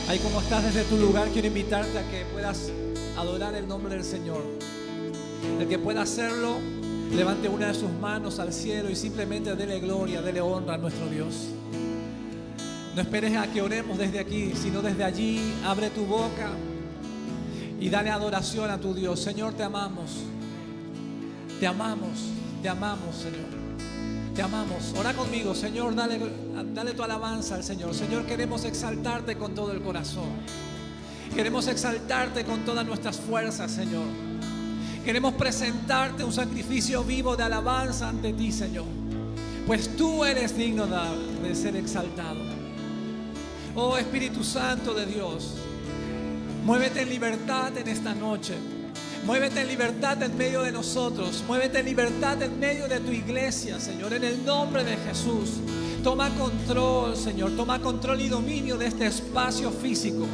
Ahí como estás desde tu lugar, quiero invitarte a que puedas adorar el nombre del Señor. El que pueda hacerlo, levante una de sus manos al cielo y simplemente dele gloria, dele honra a nuestro Dios. No esperes a que oremos desde aquí, sino desde allí. Abre tu boca y dale adoración a tu Dios. Señor, te amamos. Te amamos, Señor. Te amamos. Ora conmigo, Señor, dale tu alabanza al Señor. Señor, queremos exaltarte con todo el corazón. Queremos exaltarte con todas nuestras fuerzas, Señor. Queremos presentarte un sacrificio vivo de alabanza ante ti, Señor. Pues tú eres digno de ser exaltado. Oh Espíritu Santo de Dios, muévete en libertad en esta noche. Muévete en libertad en medio de nosotros. Muévete en libertad en medio de tu iglesia, Señor. En el nombre de Jesús. Toma control, Señor. Toma control y dominio de este espacio físico.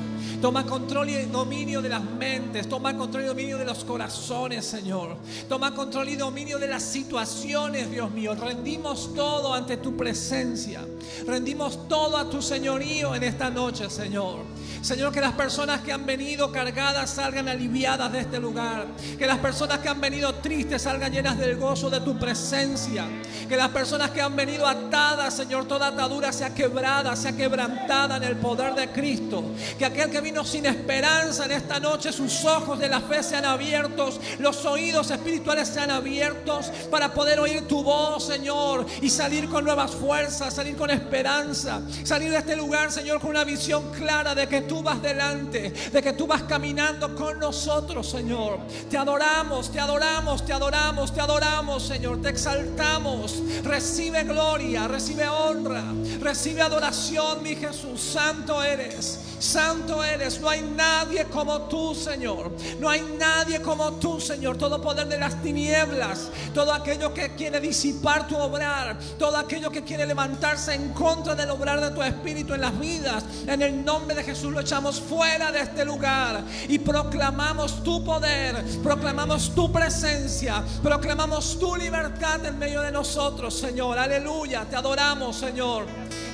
Toma control y dominio de las mentes. Toma control y dominio de los corazones, Señor. Toma control y dominio de las situaciones, Dios mío. Rendimos todo ante tu presencia. Rendimos todo a tu señorío en esta noche, Señor. Señor, que las personas que han venido cargadas salgan aliviadas de este lugar. Que las personas que han venido tristes salgan llenas del gozo de tu presencia. Que las personas que han venido atadas, Señor, toda atadura sea quebrada, sea quebrantada en el poder de Cristo. Que aquel que vino sin esperanza en esta noche, sus ojos de la fe sean abiertos, los oídos espirituales sean abiertos para poder oír tu voz, Señor, y salir con nuevas fuerzas, salir con esperanza, salir de este lugar, Señor, con una visión clara de que tú vas delante, de que tú vas caminando con nosotros, Señor. Te adoramos, te adoramos, te adoramos, te adoramos, Señor. Te exaltamos. Recibe gloria, recibe honra, recibe adoración, mi Jesús. Santo eres, santo eres. No hay nadie como tú, Señor. No hay nadie como tú, Señor. Todo poder de las tinieblas, todo aquello que quiere disipar tu obrar, todo aquello que quiere levantarse en contra del obrar de tu Espíritu en las vidas, en el nombre de Jesús lo echamos fuera de este lugar y proclamamos tu poder, proclamamos tu presencia, proclamamos tu libertad en medio de nosotros, Señor. Aleluya, te adoramos, Señor.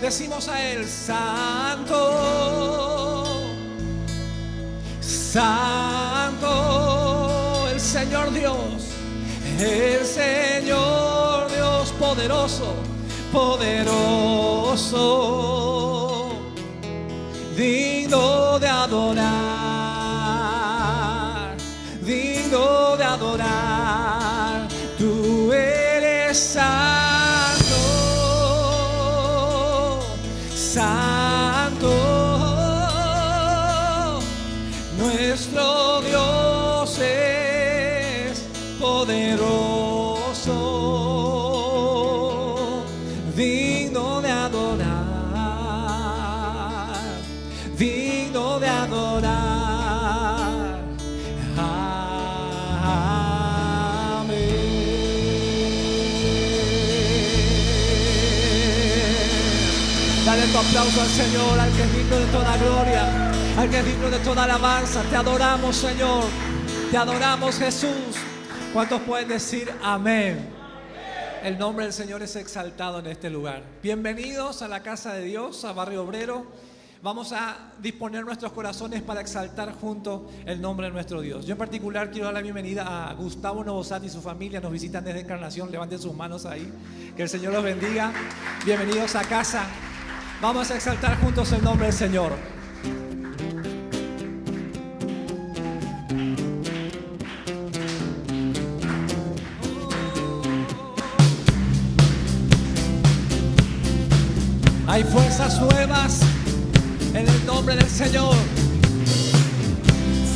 Decimos a Él: Santo, Santo, el Señor Dios, el Señor Dios poderoso, poderoso, digno de adorar, digno de adorar. Tú eres santo, santo, nuestro Dios es poderoso, digno de adorar, digno de adorar. Amén. Dale tu aplauso al Señor, al que es digno de toda gloria, al que es digno de toda alabanza. Te adoramos, Señor. Te adoramos, Jesús. ¿Cuántos pueden decir amén? El nombre del Señor es exaltado en este lugar. Bienvenidos a la casa de Dios, a Barrio Obrero. Vamos a disponer nuestros corazones para exaltar juntos el nombre de nuestro Dios. Yo en particular quiero dar la bienvenida a Gustavo Novosati y su familia. Nos visitan desde Encarnación. Levanten sus manos ahí. Que el Señor los bendiga. Bienvenidos a casa. Vamos a exaltar juntos el nombre del Señor. Hay fuerzas nuevas en el nombre del Señor.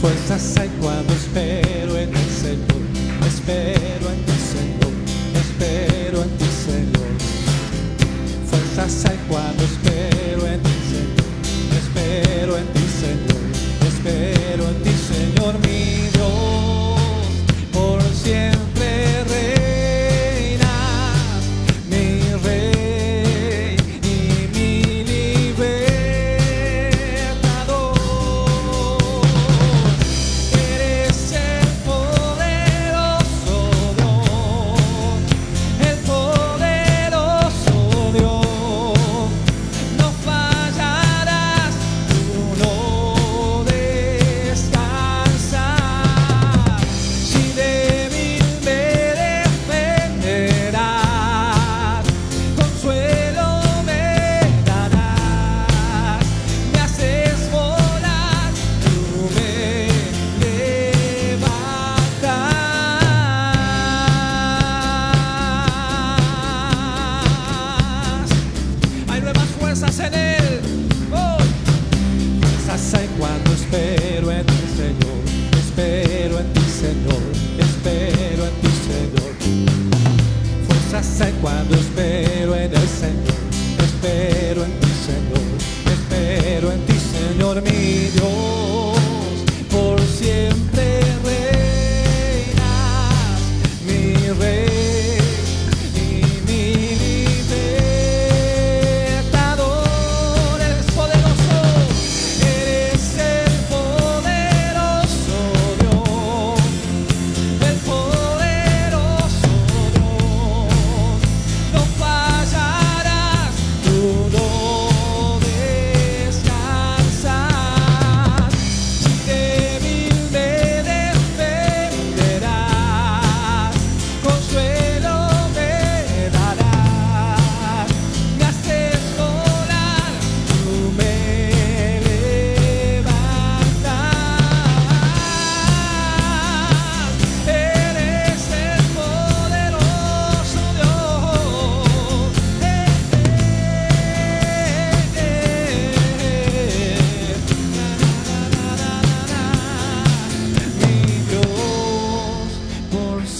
Fuerzas hay cuando espero en el Señor. Espero en ti, Señor. Espero en ti, Señor. Fuerzas hay cuando espero en ti, Señor. Espero en ti, Señor. Espero en ti, Señor, mi Dios. Por siempre reinas, mi Rey y mi libertador. Eres el poder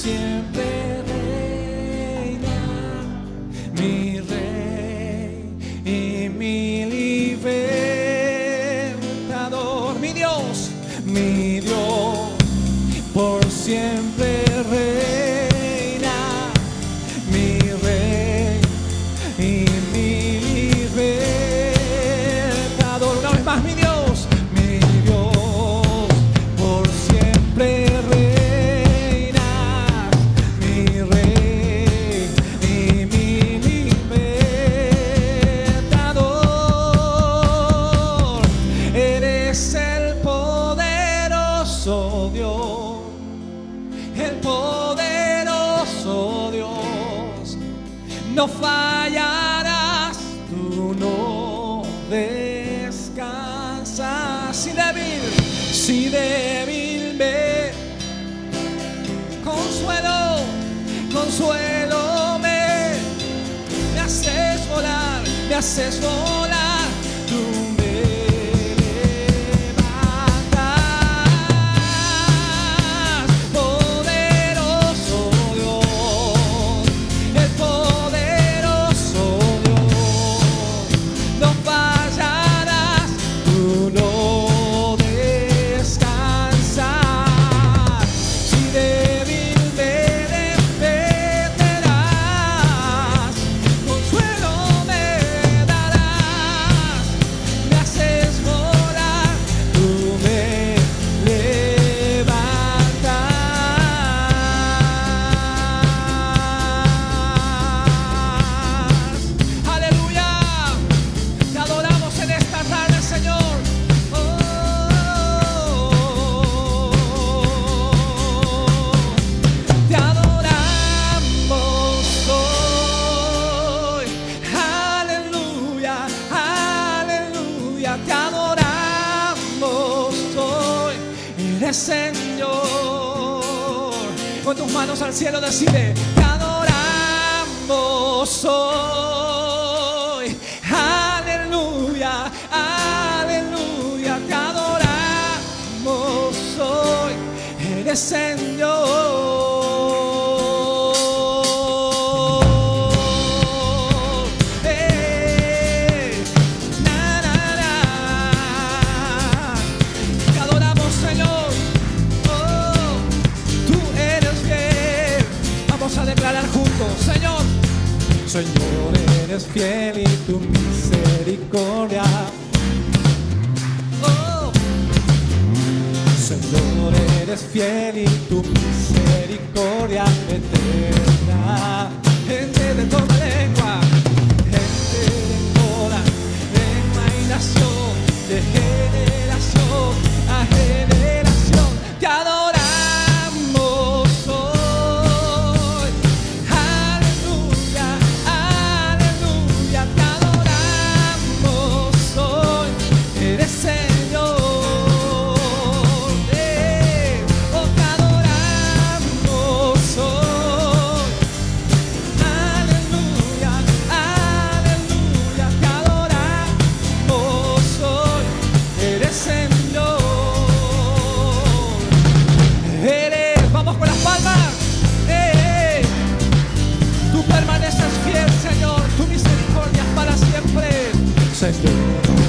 siempre reina, mi Rey y mi libertador, mi Dios, por siempre reina, mi Rey y mi libertador. Una vez más, mi Dios, por siempre reina, mi Rey y mi libertador. Eres el poderoso Dios, el poderoso Dios. No fallarás, tú no descansas. Si débil me consuelo me haces volar, tú me levantas, poderoso Dios, el poderoso Dios. No fallarás, tú no descansas. Si débil me defenderás, consuelo me darás, me haces volar, tú me levantas. Aleluya, te adoramos en esta tarde, Señor. Te adoramos hoy. Aleluya, aleluya. Te adoramos hoy. Eres Señor. Con tus manos al cielo decide: te adoramos hoy. Aleluya, aleluya. Te adoramos hoy. Eres Señor. Na, na, na. Te adoramos, Señor. Oh, tú eres fiel. Vamos a declarar juntos: Señor, Señor, eres fiel y tu misericordia. Oh, Señor, eres fiel y tu misericordia eterna. Gente de toda lengua, gente de toda lengua y nación, de generación a generación, te adoramos hoy. Aleluya, aleluya, te adoramos hoy. Eres Señor. Oh, te adoramos hoy. Aleluya, aleluya, te adoramos hoy. Eres Señor. Vamos con las palmas. Tú permaneces fiel, Señor. Tu misericordia es para siempre. Señor,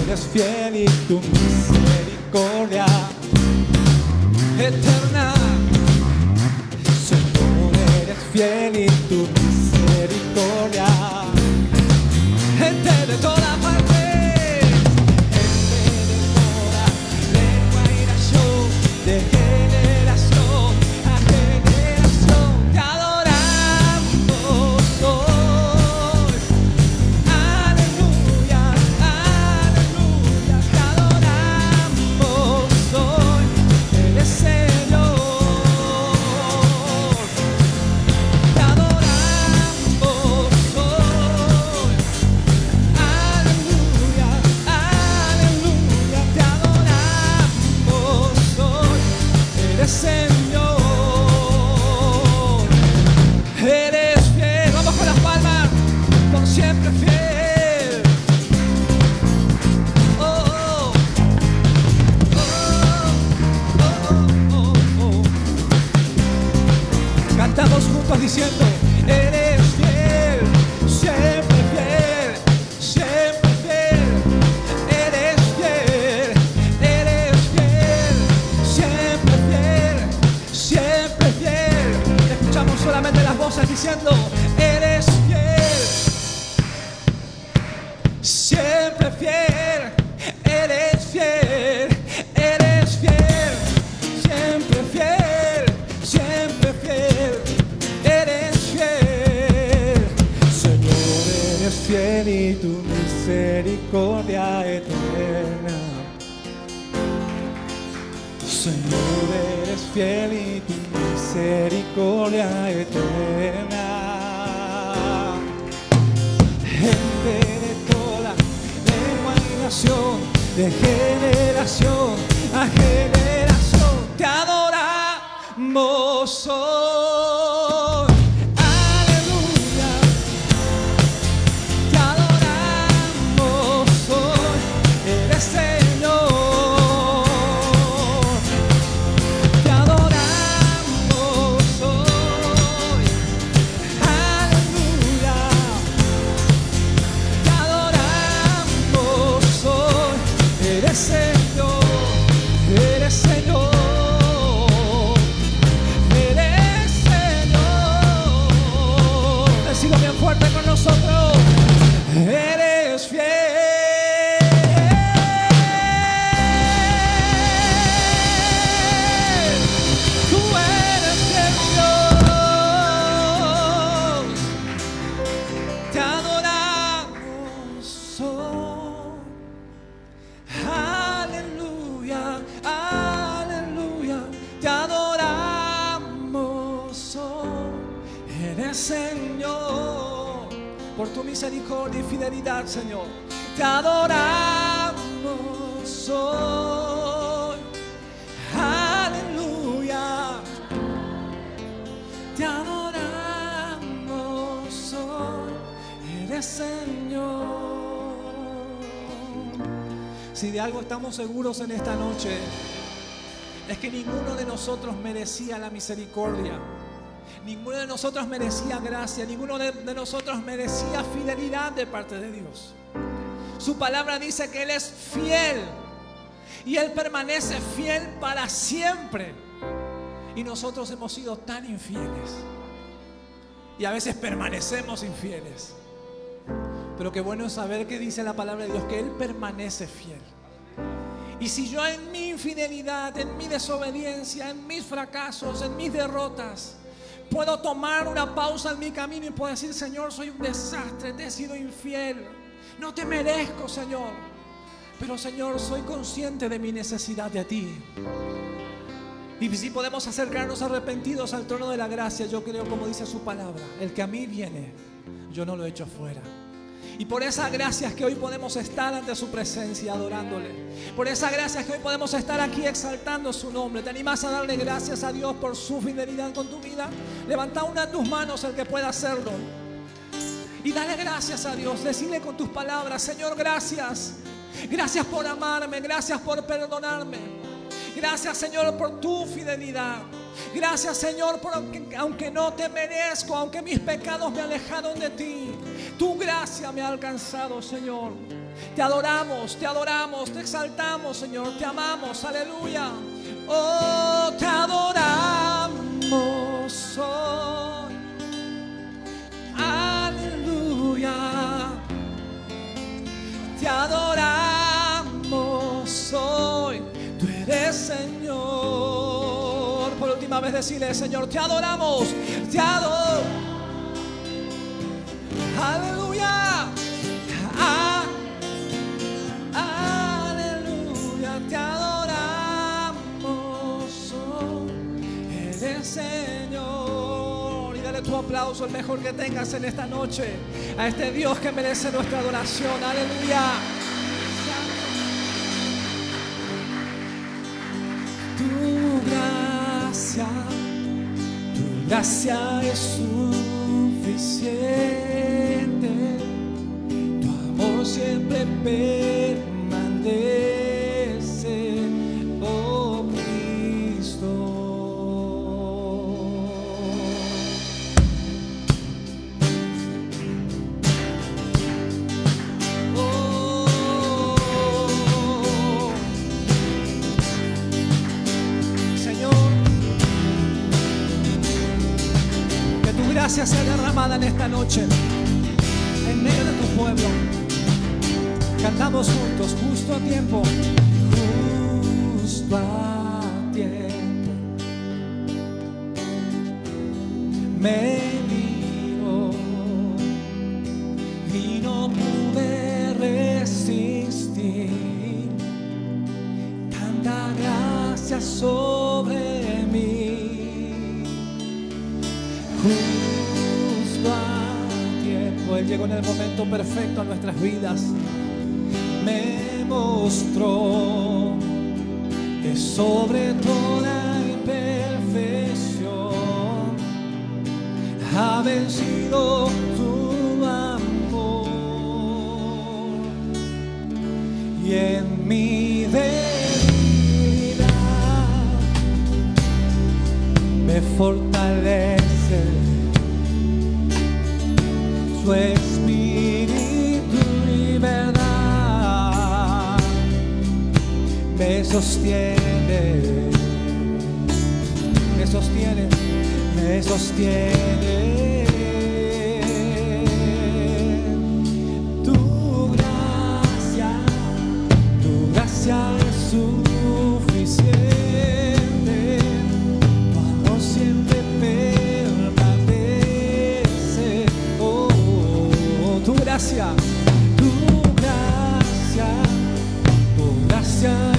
eres fiel y tu misericordia eterna. Señor, eres fiel y tu misericordia. Gente de toda parte, gente de toda lengua y nación, de generación a generación, te adoramos hoy. Aleluya, aleluya, te adoramos hoy. Eres Señor. Te adoramos. Vamos juntos diciendo: eres fiel, siempre fiel, siempre fiel. Eres fiel, eres fiel, siempre fiel, siempre fiel. Escuchamos solamente las voces diciendo: eres fiel, siempre fiel, eres fiel, eres fiel, siempre fiel, siempre fiel, eres fiel. Señor, eres fiel y tu misericordia eterna. Señor, eres fiel y tu misericordia eterna. Gente de toda lengua y nación, de generación a generación, te adoramos hoy. Aleluya, te adoramos hoy. Eres Señor, te adoramos hoy. Aleluya, te adoramos hoy. Eres Señor, eres Señor, eres Señor. Decilo bien fuerte con nosotros: eres fiel. Tú eres fiel, Dios. Te adoramos hoy. Aleluya, aleluya, te adoramos hoy. Eres Señor, por tu misericordia y fidelidad, Señor. Te adoramos hoy. Aleluya, te adoramos hoy. Eres Señor. Si de algo estamos seguros en esta noche, es que ninguno de nosotros merecía la misericordia, ninguno de nosotros merecía gracia, ninguno de nosotros merecía fidelidad de parte de Dios. Su palabra dice que Él es fiel y Él permanece fiel para siempre. Y nosotros hemos sido tan infieles y a veces permanecemos infieles. Pero qué bueno es saber que dice la palabra de Dios que Él permanece fiel. Y si yo en mi infidelidad, en mi desobediencia, en mis fracasos, en mis derrotas, puedo tomar una pausa en mi camino y puedo decir: Señor, soy un desastre, te he sido infiel, no te merezco, Señor. Pero, Señor, soy consciente de mi necesidad de ti. Y si podemos acercarnos arrepentidos al trono de la gracia, yo creo, como dice su palabra, el que a mí viene, yo no lo echo fuera. Y por esa gracia es que hoy podemos estar ante su presencia adorándole. Por esa gracia es que hoy podemos estar aquí exaltando su nombre. ¿Te animas a darle gracias a Dios por su fidelidad con tu vida? Levanta una de tus manos el que pueda hacerlo y dale gracias a Dios. Decirle con tus palabras: Señor, gracias. Gracias por amarme, gracias por perdonarme. Gracias, Señor, por tu fidelidad. Gracias, Señor, porque aunque no te merezco, aunque mis pecados me alejaron de ti, tu gracia me ha alcanzado, Señor. Te adoramos, te exaltamos, Señor, te amamos, aleluya. Oh, te adoramos hoy, aleluya. Te adoramos hoy, tú eres Señor. Por última vez decirle: Señor, te adoramos, te adoro. Aleluya, aleluya, te adoramos hoy, eres Señor. Y dale tu aplauso, el mejor que tengas en esta noche, a este Dios que merece nuestra adoración. Aleluya. Tu gracia es suficiente, tu amor siempre permanece, oh Cristo. gracia sea derramada en esta noche, en medio de tu pueblo. Cantamos juntos, justo a tiempo. Justo a tiempo. Me miró y no pude resistir. Tanta gracia sobre mí. Justo a tiempo. Él llegó en el momento perfecto a nuestras vidas. Me mostró que sobre toda imperfección ha vencido tu amor, y en mi debilidad me fortalece su espíritu y verdad. Me sostiene, me sostiene, me sostiene. Tu gracia es suficiente. Tu amor siempre permanece. Oh, tu gracia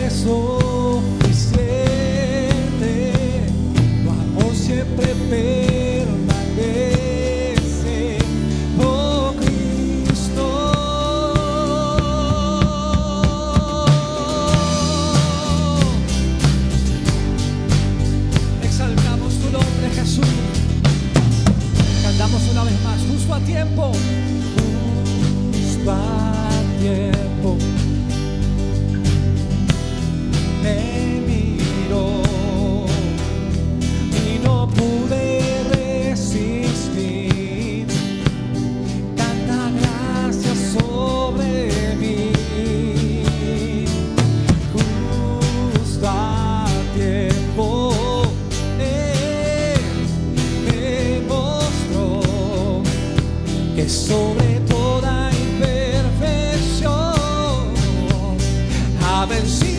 es suficiente. Tu amor siempre permanece. Oh Cristo, exaltamos tu nombre, Jesús. Cantamos una vez más, justo a tiempo. Justo a tiempo. Me miró y no pude resistir. Tanta gracia sobre mí. Justo a tiempo me mostró que sobre toda imperfección ha vencido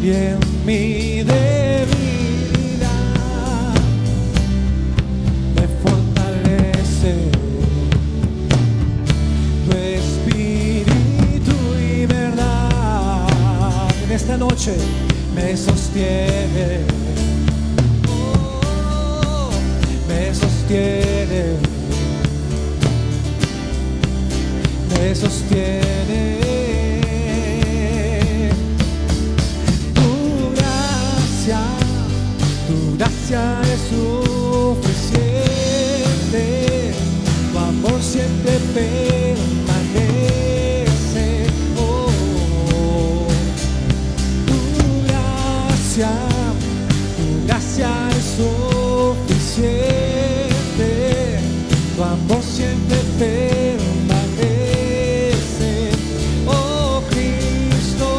y en mi debilidad me fortalece tu espíritu y verdad. En esta noche me sostiene, oh, me sostiene, me sostiene. Tu gracia es suficiente. Tu amor siempre permanece. Oh, tu gracia es suficiente. Tu amor siempre permanece. Oh Cristo,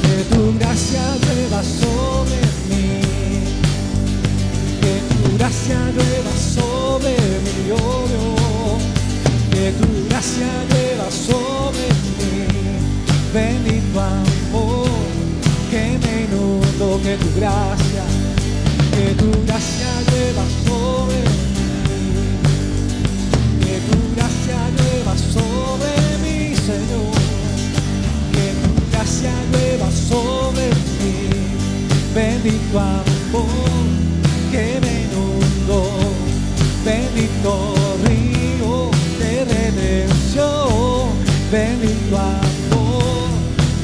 que tu gracia llueva sobre mí, que tu gracia llueva sobre mí, oh Dios, que tu gracia llueva sobre mí. Bendito amor que me inundó, que tu gracia llueva sobre mí, que tu gracia llueva sobre mí, Señor, que tu gracia llueva sobre mí. Bendito amor que me inundó, bendito río de redención. Bendito amor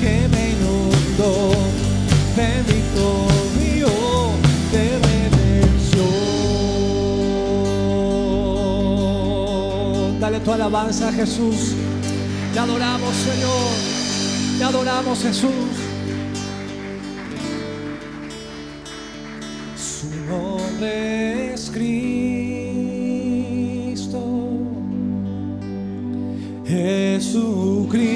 que me inundó, bendito río de redención. Dale tu alabanza a Jesús. Te adoramos, Señor. Te adoramos, Jesús. Su nombre es Cristo, Jesucristo.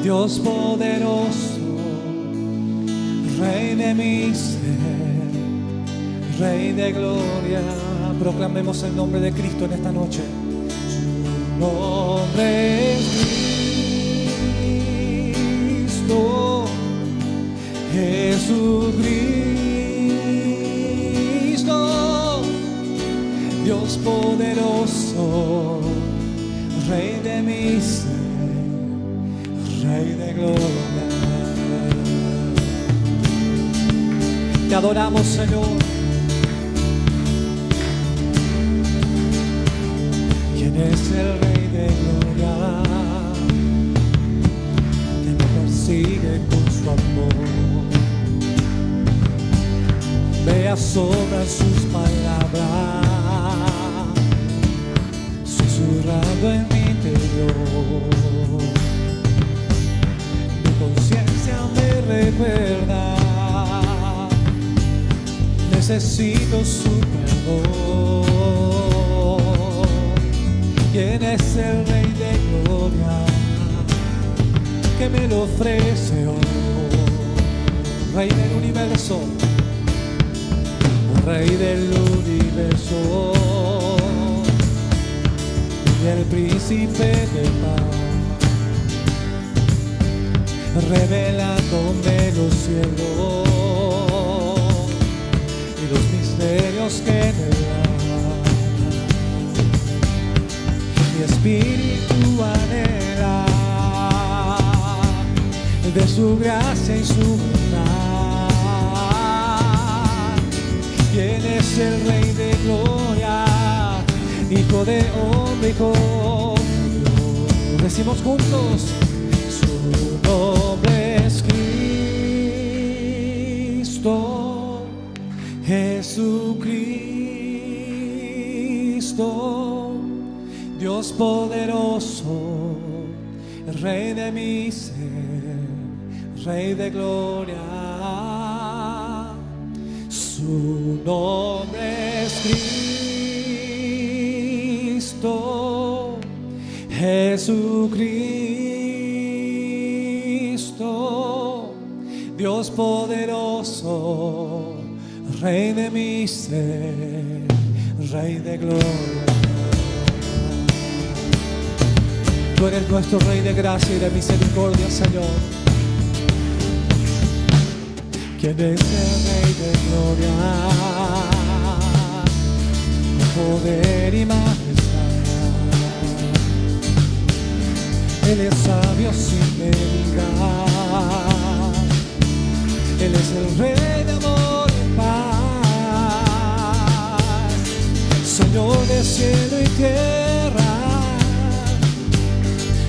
Dios poderoso, Rey de mi ser, Rey de gloria. Proclamemos el nombre de Cristo en esta noche. Su nombre es Cristo, Jesucristo, Dios poderoso, Rey de mi ser, Rey de gloria. Te adoramos, Señor. ¿Quién es el Rey de gloria? Que me persigue con su amor. Me asombran sus palabras, susurrando en mi interior. Mi conciencia me recuerda, necesito su perdón. ¿Quién es el Rey de gloria que me lo ofrece hoy? Rey del universo, Rey del universo, y el príncipe de paz, revelándome los cielos y los misterios que en él hay. Mi espíritu anhela de su gracia y su verdad. ¿Quién es el Rey de gloria? Hijo de hombre, hijo de Dios. Decimos juntos, su nombre es Cristo, Jesucristo, Dios poderoso, Rey de mi ser, Rey de gloria. Su nombre es Cristo, Jesucristo, Dios poderoso, Rey de mi ser, Rey de gloria. Tú eres nuestro Rey de gracia y de misericordia, Señor. ¿Quién es el Rey de gloria? Poder y majestad. Él es sabio sin medida. Él es el Rey de amor y paz, Señor de cielo y tierra,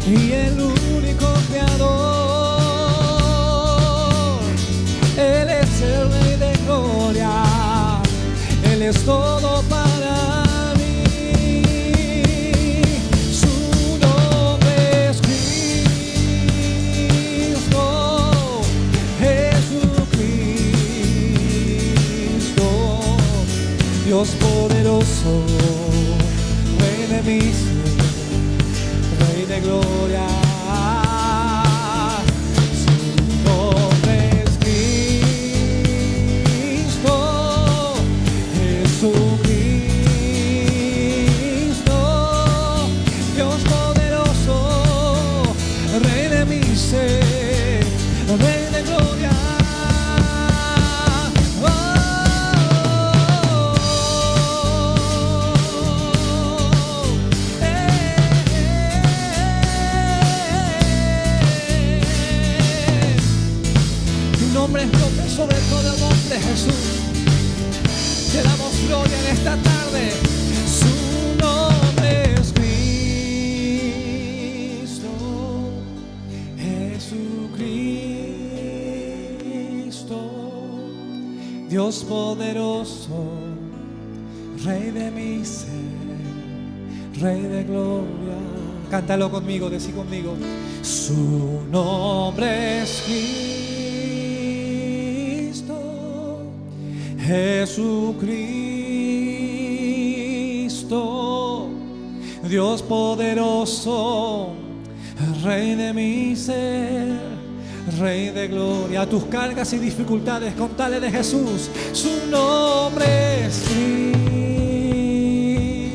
y el único creador. Él es el Rey de gloria, Él es todo para mí. Su nombre es Cristo, Jesucristo, Dios poderoso, Rey de mi ser, Rey de gloria. Sobre todo el nombre, Jesús, te damos gloria en esta tarde. Su nombre es Cristo, Jesucristo, Dios poderoso, Rey de mi ser, Rey de gloria. Cántalo conmigo, decí conmigo. Su nombre es Jesucristo, Dios poderoso, Rey de mi ser, Rey de gloria. A tus cargas y dificultades, contale de Jesús. Su nombre es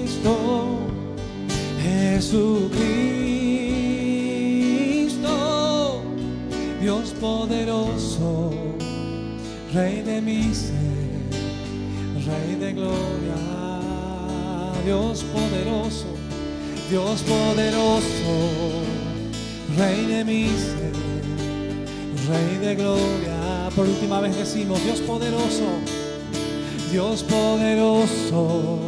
Cristo, Jesucristo, Dios poderoso, Rey de mi ser, Rey de gloria. Dios poderoso, Dios poderoso, Rey de mi ser, Rey de gloria. Por última vez decimos: Dios poderoso, Dios poderoso,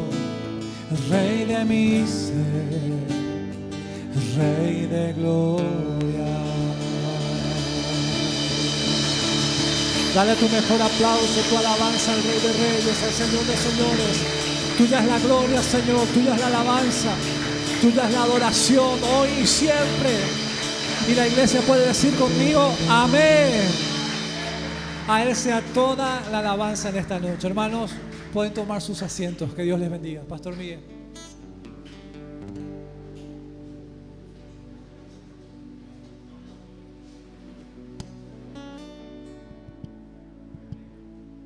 Rey de mi ser, Rey de gloria. Dale tu mejor aplauso, tu alabanza al Rey de Reyes, al Señor de Señores. Tuya es la gloria, Señor, tuya es la alabanza, tuya es la adoración, hoy y siempre. Y la iglesia puede decir conmigo: amén. A Él sea toda la alabanza en esta noche. Hermanos, pueden tomar sus asientos. Que Dios les bendiga. Pastor Miguel.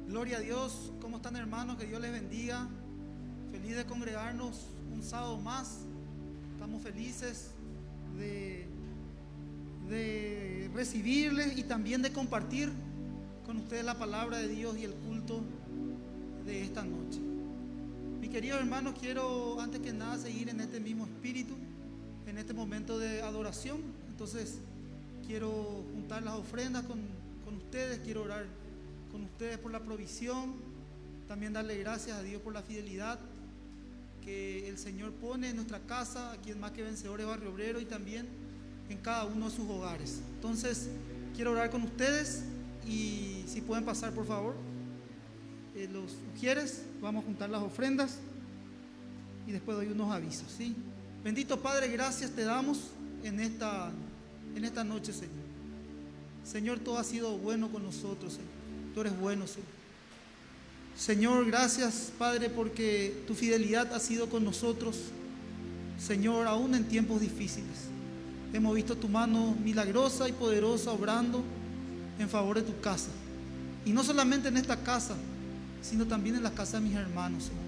Gloria a Dios. ¿Cómo están, hermanos? Que Dios les bendiga. Feliz de congregarnos un sábado más. Estamos felices de recibirles y también de compartir con ustedes la palabra de Dios y el culto de esta noche. Mis queridos hermanos, quiero antes que nada seguir en este mismo espíritu, en este momento de adoración. Entonces quiero juntar las ofrendas con ustedes, quiero orar con ustedes por la provisión, también darle gracias a Dios por la fidelidad que el Señor pone en nuestra casa, aquí en Más que Vencedores Barrio Obrero, y también en cada uno de sus hogares. Entonces quiero orar con ustedes, y si pueden pasar por favor los sugieres, vamos a juntar las ofrendas y después doy unos avisos, ¿sí? Bendito Padre, gracias te damos en esta noche, Señor. Señor, tú has sido bueno con nosotros, Señor. Tú eres bueno, Señor. Señor, gracias, Padre, porque tu fidelidad ha sido con nosotros, Señor, aún en tiempos difíciles. Hemos visto tu mano milagrosa y poderosa obrando en favor de tu casa. Y no solamente en esta casa, sino también en la casa de mis hermanos, Señor.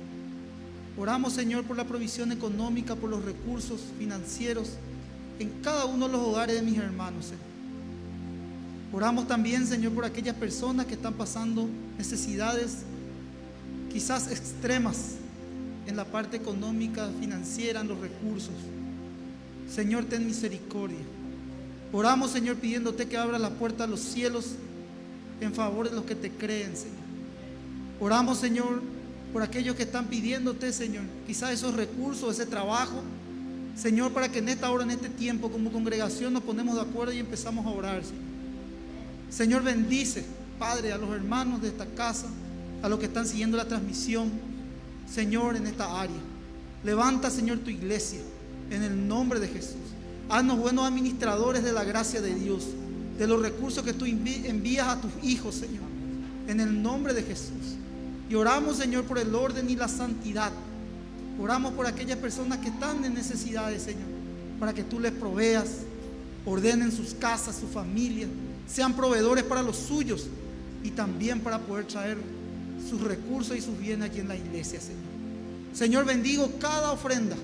Oramos, Señor, por la provisión económica, por los recursos financieros en cada uno de los hogares de mis hermanos, Señor. Oramos también, Señor, por aquellas personas que están pasando necesidades quizás extremas en la parte económica, financiera, en los recursos. Señor, ten misericordia. Oramos, Señor, pidiéndote que abras la puerta a los cielos en favor de los que te creen, Señor. Oramos, Señor, por aquellos que están pidiéndote, Señor, quizás esos recursos, ese trabajo, Señor, para que en esta hora, en este tiempo, como congregación nos ponemos de acuerdo y empezamos a orar, Señor. Señor, bendice, Padre, a los hermanos de esta casa, a los que están siguiendo la transmisión, Señor, en esta área. Levanta, Señor, tu iglesia en el nombre de Jesús. Haznos buenos administradores de la gracia de Dios, de los recursos que tú envías a tus hijos, Señor, en el nombre de Jesús. Y oramos, Señor, por el orden y la santidad. Oramos por aquellas personas que están en necesidades, Señor, para que tú les proveas, ordenen sus casas, su familia, sean proveedores para los suyos y también para poder traer sus recursos y sus bienes aquí en la iglesia, Señor. Señor, bendigo cada ofrenda,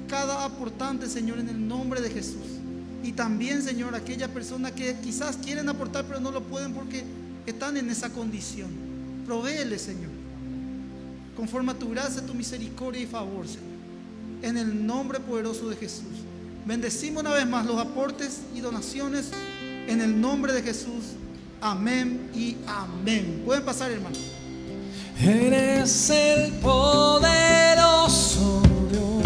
cada aportante, Señor, en el nombre de Jesús. Y también, Señor, aquellas personas que quizás quieren aportar pero no lo pueden porque están en esa condición. Provéele, Señor, conforme a tu gracia, tu misericordia y favor, Señor, en el nombre poderoso de Jesús. Bendecimos una vez más los aportes y donaciones en el nombre de Jesús. Amén y amén. Pueden pasar, hermanos. Eres el poderoso Dios,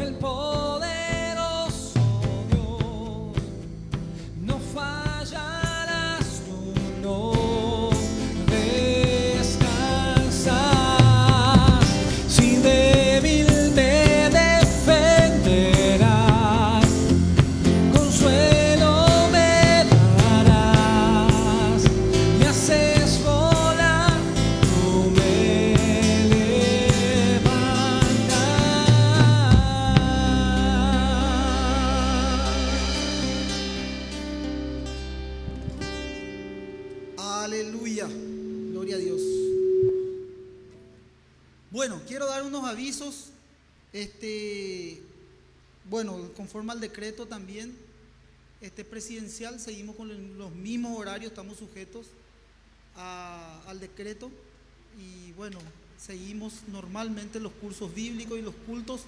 el poderoso Dios, no fallarás, tú no descansas, si débil me defenderás, consuelo me darás, me haces volar, tú me Gloria a Dios. Bueno, quiero dar unos avisos. Bueno, conforme al decreto también presidencial, seguimos con los mismos horarios, estamos sujetos al decreto. Y bueno, seguimos normalmente los cursos bíblicos y los cultos,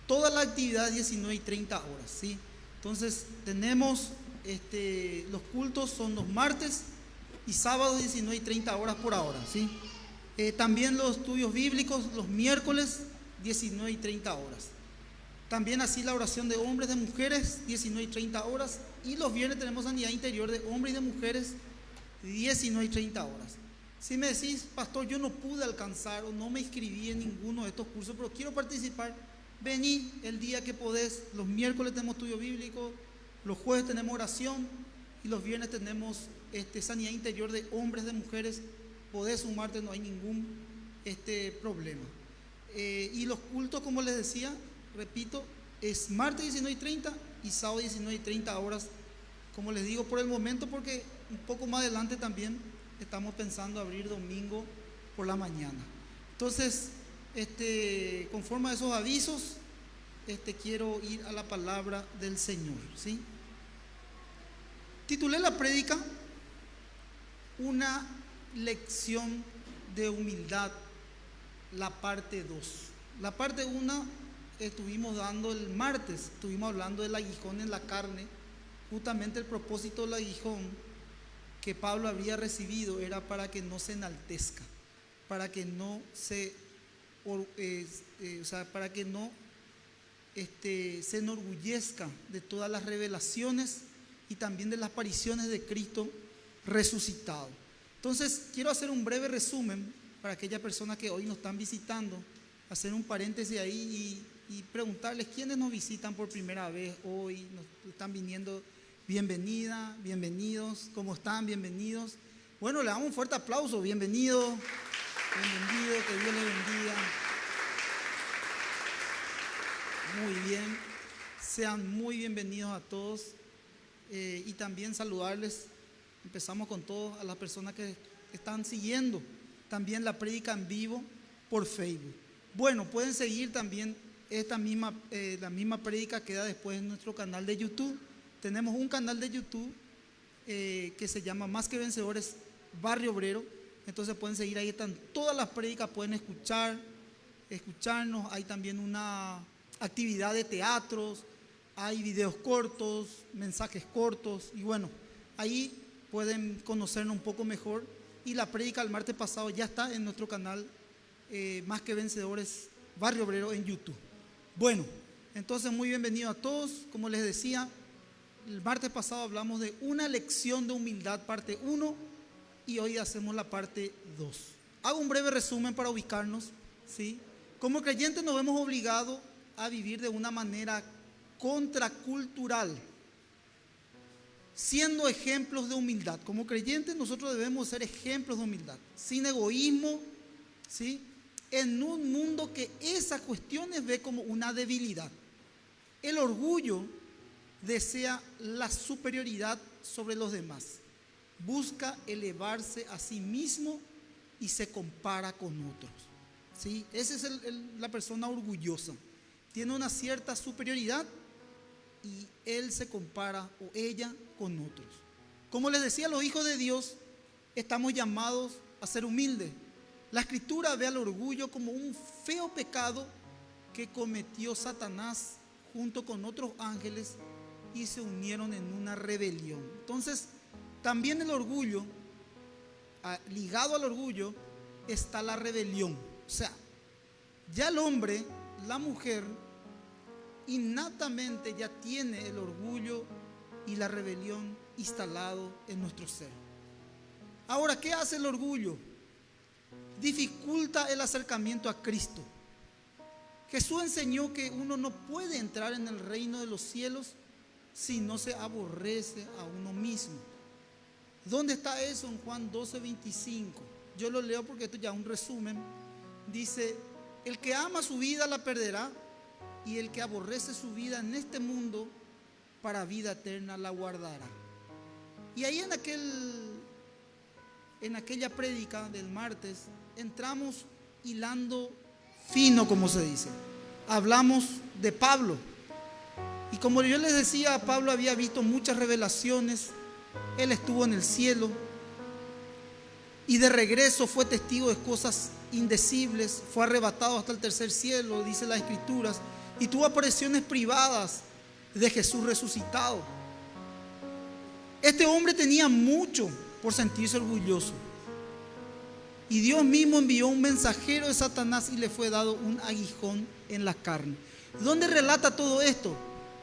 toda la actividad 19 y 30 horas, ¿sí? Entonces tenemos los cultos son los martes y sábados 19 y 30 horas por ahora, ¿sí? También los estudios bíblicos los miércoles 19 y 30 horas. También así la oración de hombres, de mujeres 19 y 30 horas. Y los viernes tenemos sanidad interior de hombres y de mujeres 19 y 30 horas. Si me decís, pastor, yo no pude alcanzar o no me inscribí en ninguno de estos cursos, pero quiero participar, vení el día que podés. Los miércoles tenemos estudio bíblico, los jueves tenemos oración y los viernes tenemos sanidad interior de hombres, de mujeres. Podés sumarte, no hay ningún problema. Y los cultos, como les decía, repito, es martes 19 y 30 y sábado 19 y 30 horas, como les digo por el momento, porque un poco más adelante también estamos pensando abrir domingo por la mañana. Entonces, conforme a esos avisos, quiero ir a la palabra del Señor, ¿sí? Titulé la prédica Una lección de humildad, la parte 2. La parte 1 estuvimos dando el martes, estuvimos hablando del aguijón en la carne. Justamente el propósito del aguijón que Pablo habría recibido era para que no se enaltezca, para que no se se enorgullezca de todas las revelaciones y también de las apariciones de Cristo resucitado. Entonces, quiero hacer un breve resumen para aquellas personas que hoy nos están visitando, hacer un paréntesis ahí y preguntarles quiénes nos visitan por primera vez hoy, nos están viniendo. Bienvenida, bienvenidos, ¿cómo están? Bienvenidos. Bueno, le damos un fuerte aplauso, bienvenido, bienvenido, que Dios le bendiga. Muy bien, sean muy bienvenidos a todos y también saludarles. Empezamos con todos a las personas que están siguiendo también la prédica en vivo por Facebook. Bueno, pueden seguir también la misma prédica, queda después en nuestro canal de YouTube. Tenemos un canal de YouTube que se llama Más que Vencedores Barrio Obrero. Entonces pueden seguir, ahí están todas las prédicas, pueden escucharnos. Hay también una actividad de teatros, hay videos cortos, mensajes cortos y bueno, ahí pueden conocernos un poco mejor. Y la prédica del martes pasado ya está en nuestro canal Más que Vencedores Barrio Obrero en YouTube. Bueno, entonces muy bienvenido a todos. Como les decía, el martes pasado hablamos de una lección de humildad, parte 1, y hoy hacemos la parte 2. Hago un breve resumen para ubicarnos, ¿sí? Como creyentes nos vemos obligados a vivir de una manera contracultural, siendo ejemplos de humildad. Como creyentes nosotros debemos ser ejemplos de humildad, sin egoísmo, ¿sí? En un mundo que esas cuestiones ve como una debilidad. El orgullo desea la superioridad sobre los demás, busca elevarse a sí mismo y se compara con otros, ¿sí? Esa es la persona orgullosa, tiene una cierta superioridad y él se compara o ella con otros. Como les decía, los hijos de Dios estamos llamados a ser humildes. La Escritura ve al orgullo como un feo pecado que cometió Satanás junto con otros ángeles y se unieron en una rebelión. Entonces, también el orgullo, ligado al orgullo, está la rebelión. O sea, ya el hombre, la mujer, innatamente ya tiene el orgullo y la rebelión instalado en nuestro ser. Ahora, ¿qué hace el orgullo? Dificulta el acercamiento a Cristo. Jesús enseñó que uno no puede entrar en el reino de los cielos si no se aborrece a uno mismo. ¿Dónde está eso? En Juan 12:25. Yo lo leo porque esto ya es un resumen. Dice: el que ama su vida la perderá, y el que aborrece su vida en este mundo, para vida eterna la guardará. Y ahí en aquel en aquella prédica del martes, entramos hilando fino, como se dice. Hablamos de Pablo. Y como yo les decía, Pablo había visto muchas revelaciones. Él estuvo en el cielo y de regreso fue testigo de cosas indecibles. Fue arrebatado hasta el tercer cielo, dice las Escrituras, y tuvo apariciones privadas de Jesús resucitado. Este hombre tenía mucho por sentirse orgulloso. Y Dios mismo envió un mensajero de Satanás y le fue dado un aguijón en la carne. ¿Dónde relata todo esto?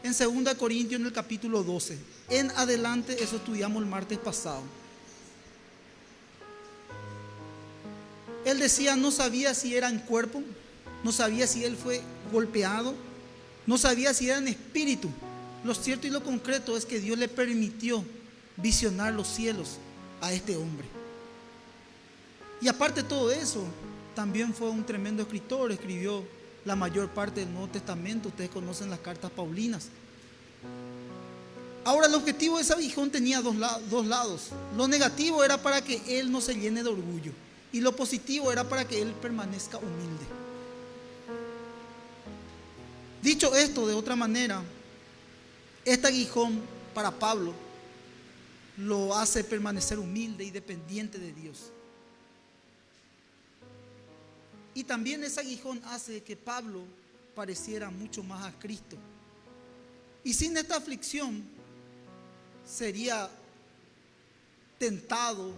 En 2 Corintios, en el capítulo 12. En adelante, eso estudiamos el martes pasado. Él decía, no sabía si era en cuerpo, no sabía si él fue golpeado, no sabía si era en espíritu. Lo cierto y lo concreto es que Dios le permitió visionar los cielos a este hombre. Y aparte de todo eso, también fue un tremendo escritor. Escribió la mayor parte del Nuevo Testamento. Ustedes conocen las cartas paulinas. Ahora, el objetivo de ese aguijón tenía dos lados. Lo negativo era para que él no se llene de orgullo, y lo positivo era para que él permanezca humilde. Dicho esto de otra manera, este aguijón para Pablo lo hace permanecer humilde y dependiente de Dios. Y también ese aguijón hace que Pablo pareciera mucho más a Cristo. Y sin esta aflicción sería tentado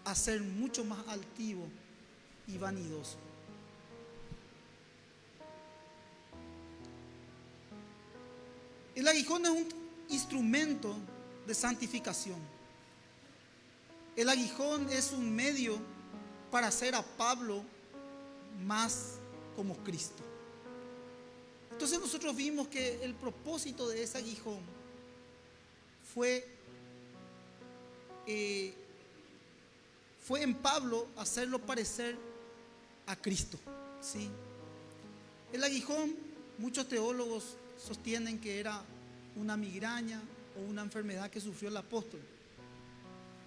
a ser mucho más altivo y vanidoso. El aguijón es un instrumento de santificación. El aguijón es un medio para hacer a Pablo más como Cristo. Entonces nosotros vimos que el propósito de ese aguijón fue en Pablo hacerlo parecer a Cristo, ¿sí? El aguijón, muchos teólogos sostienen que era una migraña o una enfermedad que sufrió el apóstol.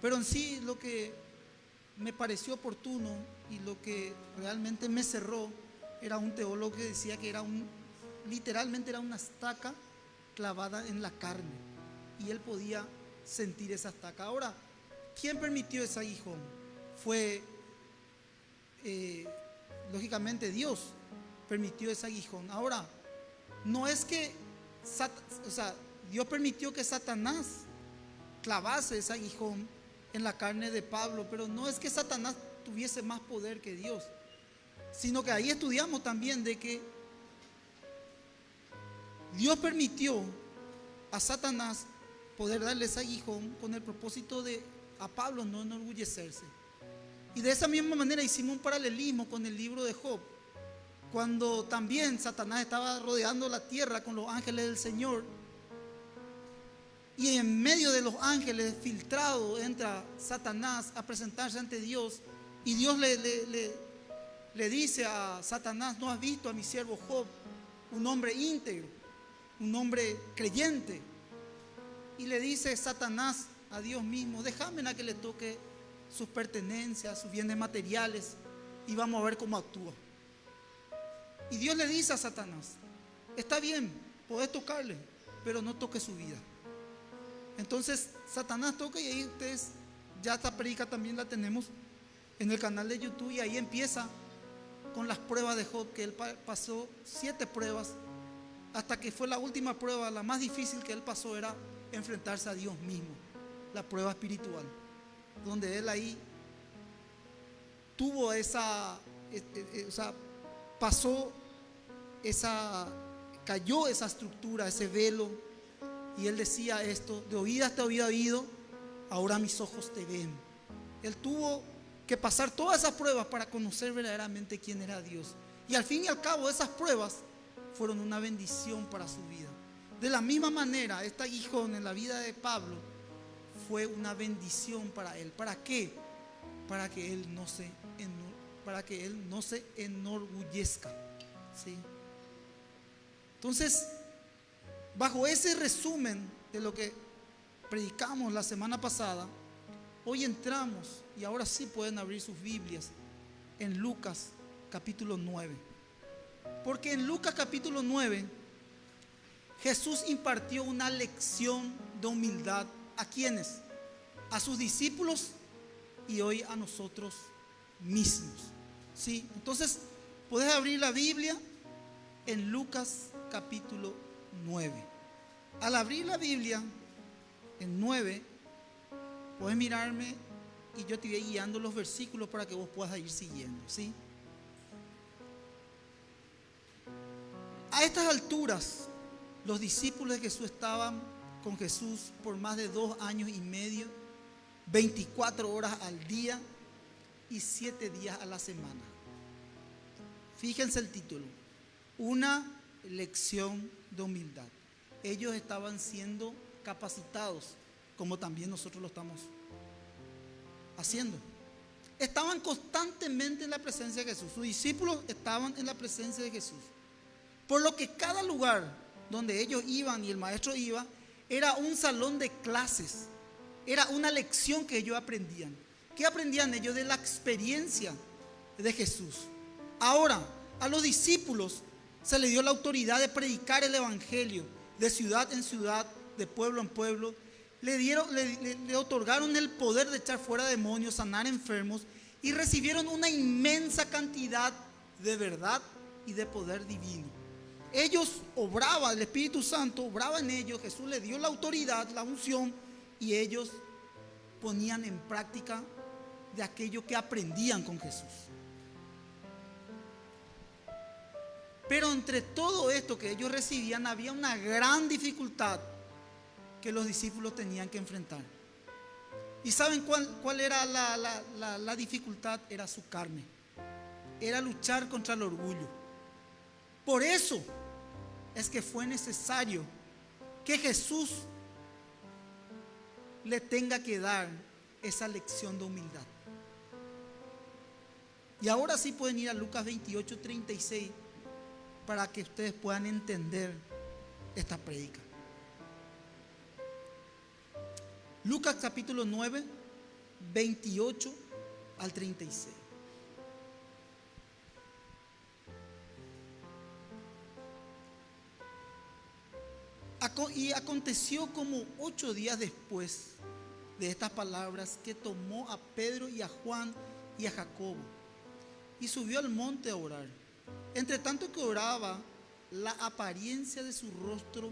Pero en sí, lo que me pareció oportuno y lo que realmente me cerró era un teólogo que decía que literalmente era una estaca clavada en la carne, y él podía sentir esa estaca. Ahora, ¿quién permitió ese aguijón? Fue lógicamente Dios permitió ese aguijón. Ahora, no es que Dios permitió que Satanás clavase ese aguijón en la carne de Pablo, pero no es que Satanás tuviese más poder que Dios, sino que ahí estudiamos también de que Dios permitió a Satanás poder darle ese aguijón con el propósito de a Pablo no enorgullecerse. Y de esa misma manera hicimos un paralelismo con el libro de Job, cuando también Satanás estaba rodeando la tierra con los ángeles del Señor, y en medio de los ángeles filtrado entra Satanás a presentarse ante Dios, y Dios le dice a Satanás: ¿no has visto a mi siervo Job, un hombre íntegro, un hombre creyente? Y le dice Satanás a Dios mismo: déjame a que le toque sus pertenencias, sus bienes materiales, y vamos a ver cómo actúa. Y Dios le dice a Satanás: está bien, podés tocarle, pero no toques su vida. Entonces Satanás toca, y ahí ustedes, ya esta predica también la tenemos en el canal de YouTube, y ahí empieza con las pruebas de Job, que él pasó 7 pruebas, hasta que fue la última prueba, la más difícil que él pasó, era enfrentarse a Dios mismo, la prueba espiritual, donde él ahí tuvo cayó esa estructura, ese velo, y él decía esto: de oídas te había oído, ahora mis ojos te ven. Él tuvo que pasar todas esas pruebas para conocer verdaderamente quién era Dios, y al fin y al cabo esas pruebas fueron una bendición para su vida. De la misma manera, este aguijón en la vida de Pablo fue una bendición para él. ¿Para qué? Para que él no se enorgullezca, ¿sí? Entonces, bajo ese resumen de lo que predicamos la semana pasada, Hoy entramos, y ahora sí pueden abrir sus Biblias, en Lucas capítulo 9. Porque en Lucas capítulo 9, Jesús impartió una lección de humildad. ¿A quiénes? A sus discípulos y hoy a nosotros mismos. ¿Sí? Entonces, puedes abrir la Biblia en Lucas capítulo 9. Al abrir la Biblia en 9, puedes mirarme y yo te voy guiando los versículos para que vos puedas ir siguiendo. ¿Sí? A estas alturas, los discípulos de Jesús estaban con Jesús por más de 2 años y medio, 24 horas al día y 7 días a la semana. Fíjense el título: una lección de humildad. Ellos estaban siendo capacitados, como también nosotros lo estamos haciendo. Estaban constantemente en la presencia de Jesús. Sus discípulos estaban en la presencia de Jesús. Por lo que cada lugar donde ellos iban y el maestro iba era un salón de clases, era una lección que ellos aprendían. ¿Qué aprendían ellos? De la experiencia de Jesús. Ahora, a los discípulos se les dio la autoridad de predicar el evangelio de ciudad en ciudad, de pueblo en pueblo. Le otorgaron el poder de echar fuera demonios, sanar enfermos, y recibieron una inmensa cantidad de verdad y de poder divino. Ellos obraban, el Espíritu Santo obraba en ellos, Jesús les dio la autoridad, la unción, y ellos ponían en práctica de aquello que aprendían con Jesús. Pero entre todo esto que ellos recibían había una gran dificultad que los discípulos tenían que enfrentar. ¿Y saben cuál era la dificultad? Era su carne. Era luchar contra el orgullo. Por eso es que fue necesario que Jesús le tenga que dar esa lección de humildad. Y ahora sí pueden ir a Lucas 28:36 para que ustedes puedan entender esta prédica. Lucas capítulo 9, 28 al 36. Y aconteció como 8 días después de estas palabras que tomó a Pedro y a Juan y a Jacobo y subió al monte a orar. Entre tanto que oraba, la apariencia de su rostro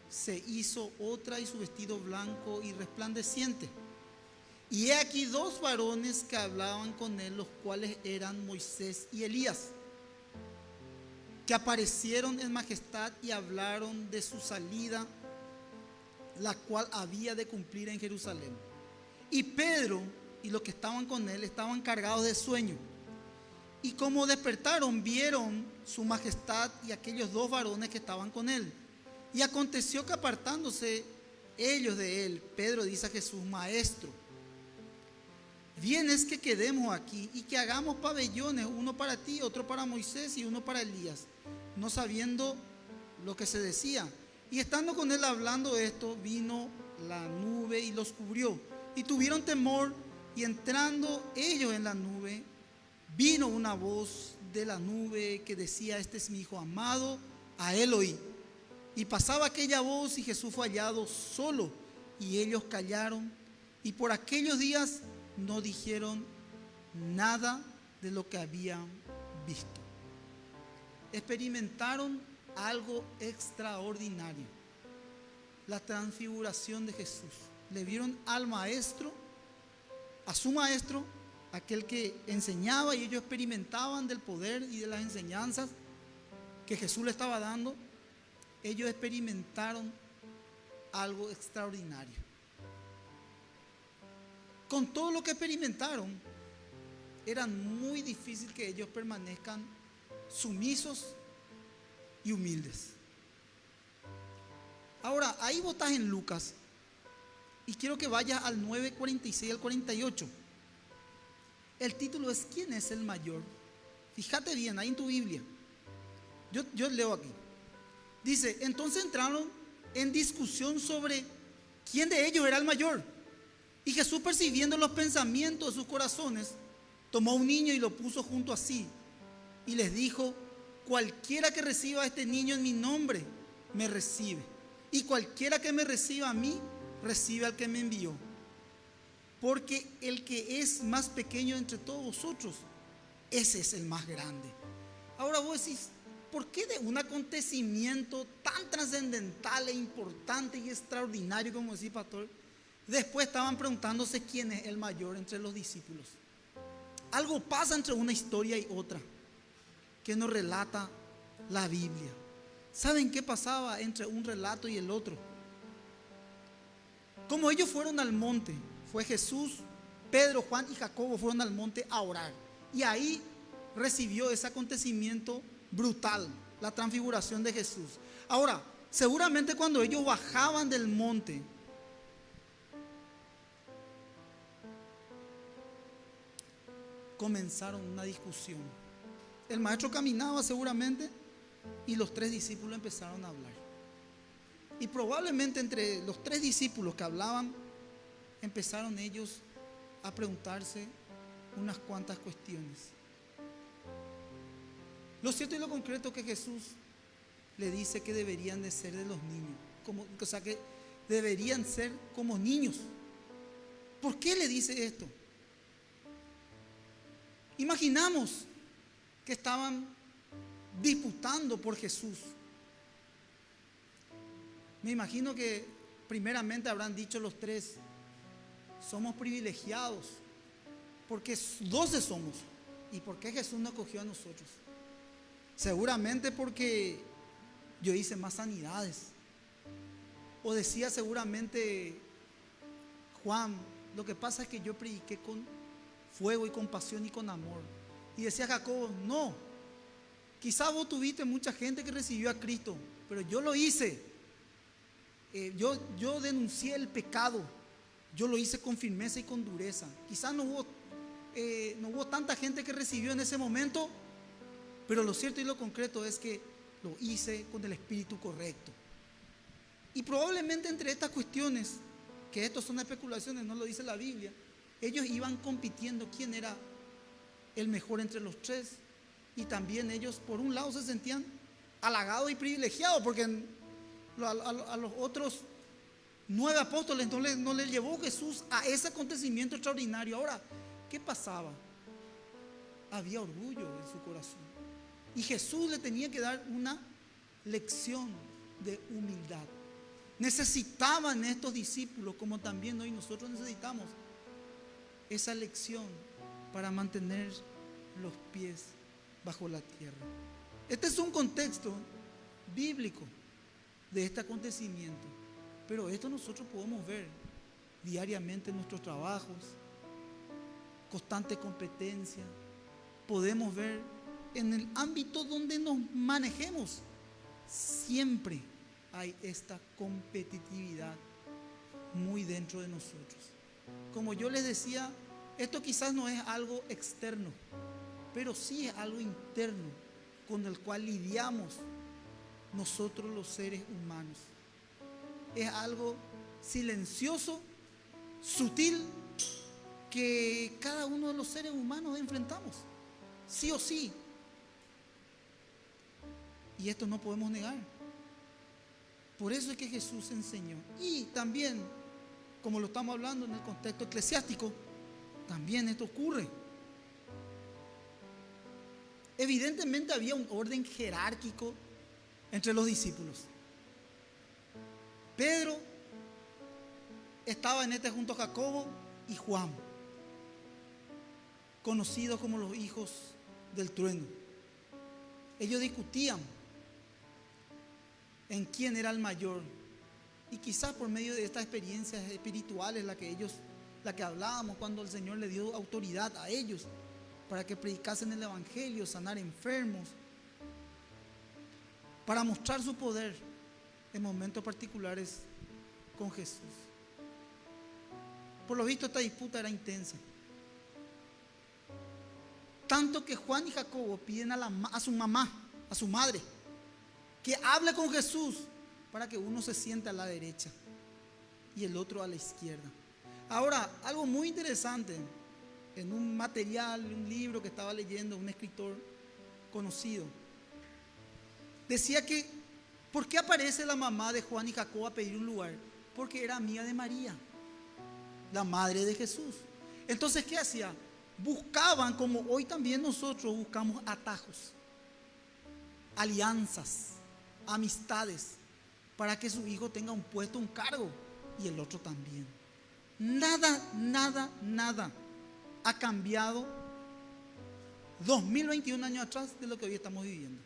se hizo otra y su vestido blanco y resplandeciente. Y he aquí 2 varones que hablaban con él, los cuales eran Moisés y Elías, que aparecieron en majestad y hablaron de su salida, la cual había de cumplir en Jerusalén. Y Pedro y los que estaban con él estaban cargados de sueño. Y como despertaron, vieron su majestad y aquellos 2 varones que estaban con él. Y aconteció que apartándose ellos de él, Pedro dice a Jesús: Maestro, bien es que quedemos aquí y que hagamos pabellones, uno para ti, otro para Moisés y uno para Elías, no sabiendo lo que se decía. Y estando con él hablando esto, vino la nube y los cubrió. Y tuvieron temor, y entrando ellos en la nube, vino una voz de la nube que decía: Este es mi hijo amado, a él oí. Y pasaba aquella voz y Jesús fue hallado solo, y ellos callaron. Y por aquellos días no dijeron nada de lo que habían visto. Experimentaron algo extraordinario: la transfiguración de Jesús. Le vieron al maestro, a su maestro, aquel que enseñaba, y ellos experimentaban del poder y de las enseñanzas que Jesús le estaba dando. Ellos experimentaron algo extraordinario. Con todo lo que experimentaron, era muy difícil que ellos permanezcan sumisos y humildes. Ahora, ahí vos estás en Lucas, y quiero que vayas al 9:46 al 48. El título es: ¿Quién es el mayor? Fíjate bien, ahí en tu Biblia. Yo leo aquí. Dice: entonces entraron en discusión sobre quién de ellos era el mayor. Y Jesús, percibiendo los pensamientos de sus corazones, tomó un niño y lo puso junto a sí. Y les dijo: cualquiera que reciba a este niño en mi nombre, me recibe. Y cualquiera que me reciba a mí, recibe al que me envió. Porque el que es más pequeño entre todos vosotros, ese es el más grande. Ahora vos decís, ¿por qué de un acontecimiento tan trascendental e importante y extraordinario como decía pastor, después estaban preguntándose quién es el mayor entre los discípulos? Algo pasa entre una historia y otra que nos relata la Biblia. ¿Saben qué pasaba entre un relato y el otro? Como ellos fueron al monte, fue Jesús, Pedro, Juan y Jacobo fueron al monte a orar. Y ahí recibió ese acontecimiento brutal, la transfiguración de Jesús. Ahora, seguramente cuando ellos bajaban del monte, comenzaron una discusión. El maestro caminaba seguramente y los 3 discípulos empezaron a hablar. Y probablemente entre los 3 discípulos que hablaban, empezaron ellos a preguntarse unas cuantas cuestiones. Lo cierto y lo concreto es que Jesús le dice que deberían de ser de los niños, o sea, que deberían ser como niños. ¿Por qué le dice esto? Imaginamos que estaban disputando por Jesús. Me imagino que primeramente habrán dicho los 3: somos privilegiados porque 12 somos. ¿Y por qué Jesús nos cogió a nosotros? Seguramente porque yo hice más sanidades. O decía seguramente Juan: lo que pasa es que yo prediqué con fuego y con pasión y con amor. Y decía Jacobo: no, quizás vos tuviste mucha gente que recibió a Cristo, pero yo lo hice. Yo denuncié el pecado. Yo lo hice con firmeza y con dureza. Quizás no hubo tanta gente que recibió en ese momento, pero lo cierto y lo concreto es que lo hice con el espíritu correcto. Y probablemente entre estas cuestiones, que estos son especulaciones, no lo dice la Biblia, ellos iban compitiendo quién era el mejor entre los 3. Y también ellos, por un lado, se sentían halagados y privilegiados, porque a los otros 9 apóstoles no les llevó Jesús a ese acontecimiento extraordinario. Ahora, ¿qué pasaba? Había orgullo en su corazón. Y Jesús le tenía que dar una lección de humildad. Necesitaban estos discípulos, como también hoy nosotros necesitamos, esa lección para mantener los pies bajo la tierra. Este es un contexto bíblico de este acontecimiento, pero esto nosotros podemos ver diariamente en nuestros trabajos, constante competencia. Podemos ver en el ámbito donde nos manejemos, siempre hay esta competitividad muy dentro de nosotros. Como yo les decía, esto quizás no es algo externo, pero sí es algo interno con el cual lidiamos nosotros los seres humanos. Es algo silencioso, sutil, que cada uno de los seres humanos enfrentamos, sí o sí. Y esto no podemos negar. Por eso es que Jesús enseñó. Y también, como lo estamos hablando en el contexto eclesiástico, también esto ocurre. Evidentemente había un orden jerárquico entre los discípulos. Pedro estaba en este junto a Jacobo y Juan, conocidos como los hijos del trueno. Ellos discutían en quién era el mayor, y quizás por medio de estas experiencias espirituales, la que hablábamos, cuando el Señor le dio autoridad a ellos para que predicasen el evangelio, sanar enfermos, para mostrar su poder en momentos particulares con Jesús. Por lo visto, esta disputa era intensa, tanto que Juan y Jacobo piden a su mamá, a su madre, que hable con Jesús para que uno se siente a la derecha y el otro a la izquierda. Ahora, algo muy interesante, en un material, un libro que estaba leyendo, un escritor conocido, decía que, ¿por qué aparece la mamá de Juan y Jacob a pedir un lugar? Porque era amiga de María, la madre de Jesús. Entonces, ¿qué hacía? Buscaban, como hoy también nosotros buscamos atajos, alianzas, amistades, para que su hijo tenga un puesto, un cargo, y el otro también. Nada ha cambiado 2021 años atrás de lo que hoy estamos viviendo.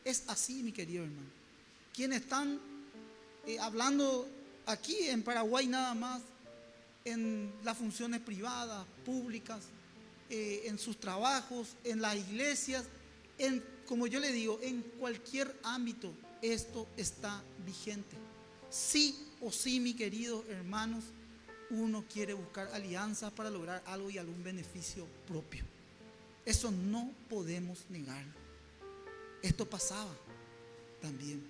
Es así, mi querido hermano. Quienes están hablando aquí en Paraguay nada más, en las funciones privadas, públicas, en sus trabajos, en las iglesias, como yo le digo, en cualquier ámbito, esto está vigente. Sí o sí, mis queridos hermanos, uno quiere buscar alianzas para lograr algo y algún beneficio propio. Eso no podemos negarlo. Esto pasaba también.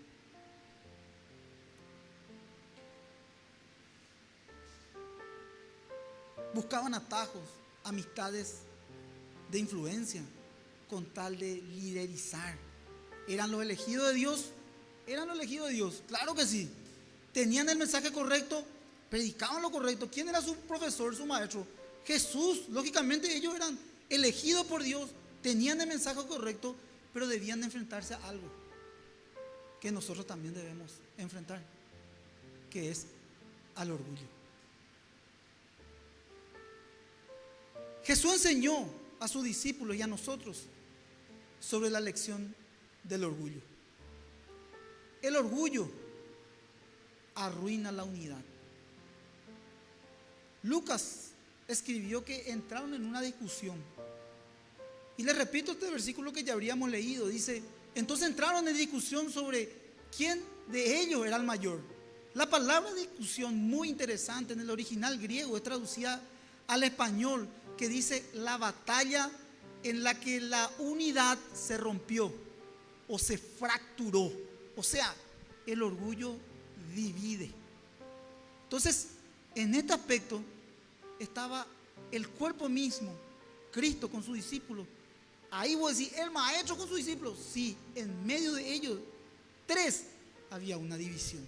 Buscaban atajos, amistades de influencia, con tal de liderizar. ¿Eran los elegidos de Dios? ¿Eran los elegidos de Dios? Claro que sí. ¿Tenían el mensaje correcto? ¿Predicaban lo correcto? ¿Quién era su profesor, su maestro? Jesús. Lógicamente ellos eran elegidos por Dios, tenían el mensaje correcto, pero debían de enfrentarse a algo que nosotros también debemos enfrentar, que es al orgullo. Jesús enseñó a sus discípulos y a nosotros sobre la lección del orgullo. El orgullo arruina la unidad. Lucas escribió que entraron en una discusión. Y les repito este versículo que ya habríamos leído. Dice, entonces entraron en discusión sobre quién de ellos era el mayor. La palabra discusión, muy interesante, en el original griego es traducida al español, que dice la batalla en la que la unidad se rompió o se fracturó. O sea, el orgullo divide. Entonces, en este aspecto estaba el cuerpo mismo, Cristo con sus discípulos. Ahí voy a decir, el maestro con sus discípulos. Sí, en medio de ellos, tres, había una división.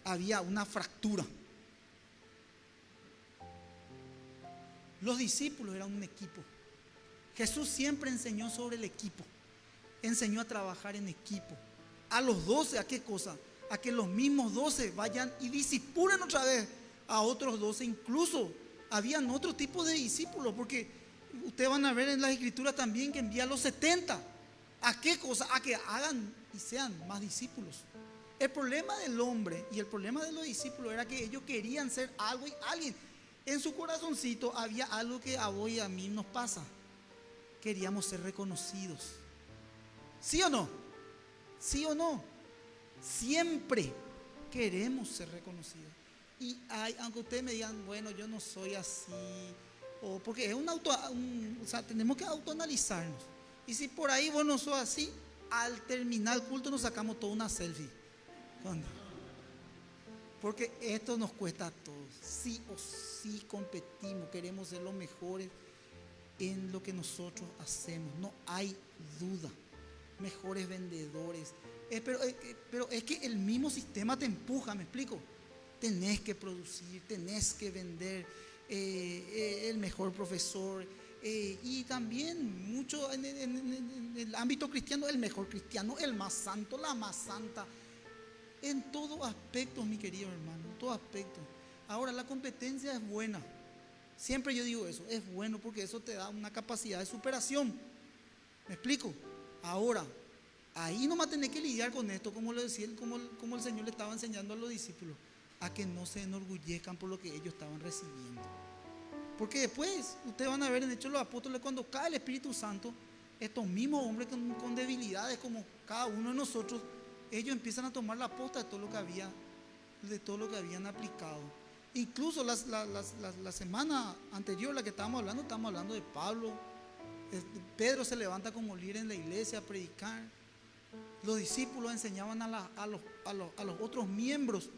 Había una fractura. Los discípulos eran un equipo. Jesús siempre enseñó sobre el equipo. Enseñó a trabajar en equipo. A los 12, ¿a qué cosa? A que los mismos 12 vayan y discipulen otra vez a otros 12. Incluso habían otro tipo de discípulos, porque ustedes van a ver en las escrituras también que envía a los 70. ¿A qué cosa? A que hagan y sean más discípulos. El problema del hombre y el problema de los discípulos era que ellos querían ser algo y alguien. En su corazoncito había algo que a vos y a mí nos pasa. Queríamos ser reconocidos. ¿Sí o no? ¿Sí o no? Siempre queremos ser reconocidos. Y aunque ustedes me digan, bueno, yo no soy así, o porque es o sea, tenemos que autoanalizarnos. Y si por ahí vos no sos así, al terminar el culto nos sacamos toda una selfie. Porque esto nos cuesta a todos. Sí o sí competimos, queremos ser los mejores en lo que nosotros hacemos. No hay duda. Mejores vendedores. Pero es que el mismo sistema te empuja, ¿me explico? Tenés que producir, tenés que vender, el mejor profesor, y también mucho en el ámbito cristiano, el mejor cristiano, el más santo, la más santa. En todos aspectos, mi querido hermano, en todos aspectos. Ahora, la competencia es buena. Siempre yo digo eso, es bueno porque eso te da una capacidad de superación. ¿Me explico? Ahora, ahí nomás tenés que lidiar con esto, como lo decía, como el Señor le estaba enseñando a los discípulos, a que no se enorgullezcan por lo que ellos estaban recibiendo. Porque después, ustedes van a ver en Hechos de los Apóstoles, cuando cae el Espíritu Santo, estos mismos hombres con debilidades como cada uno de nosotros, ellos empiezan a tomar la posta de todo lo que habían aplicado. Incluso la semana anterior, la que estamos hablando de Pablo. Pedro se levanta como líder en la iglesia a predicar. Los discípulos enseñaban a los otros miembros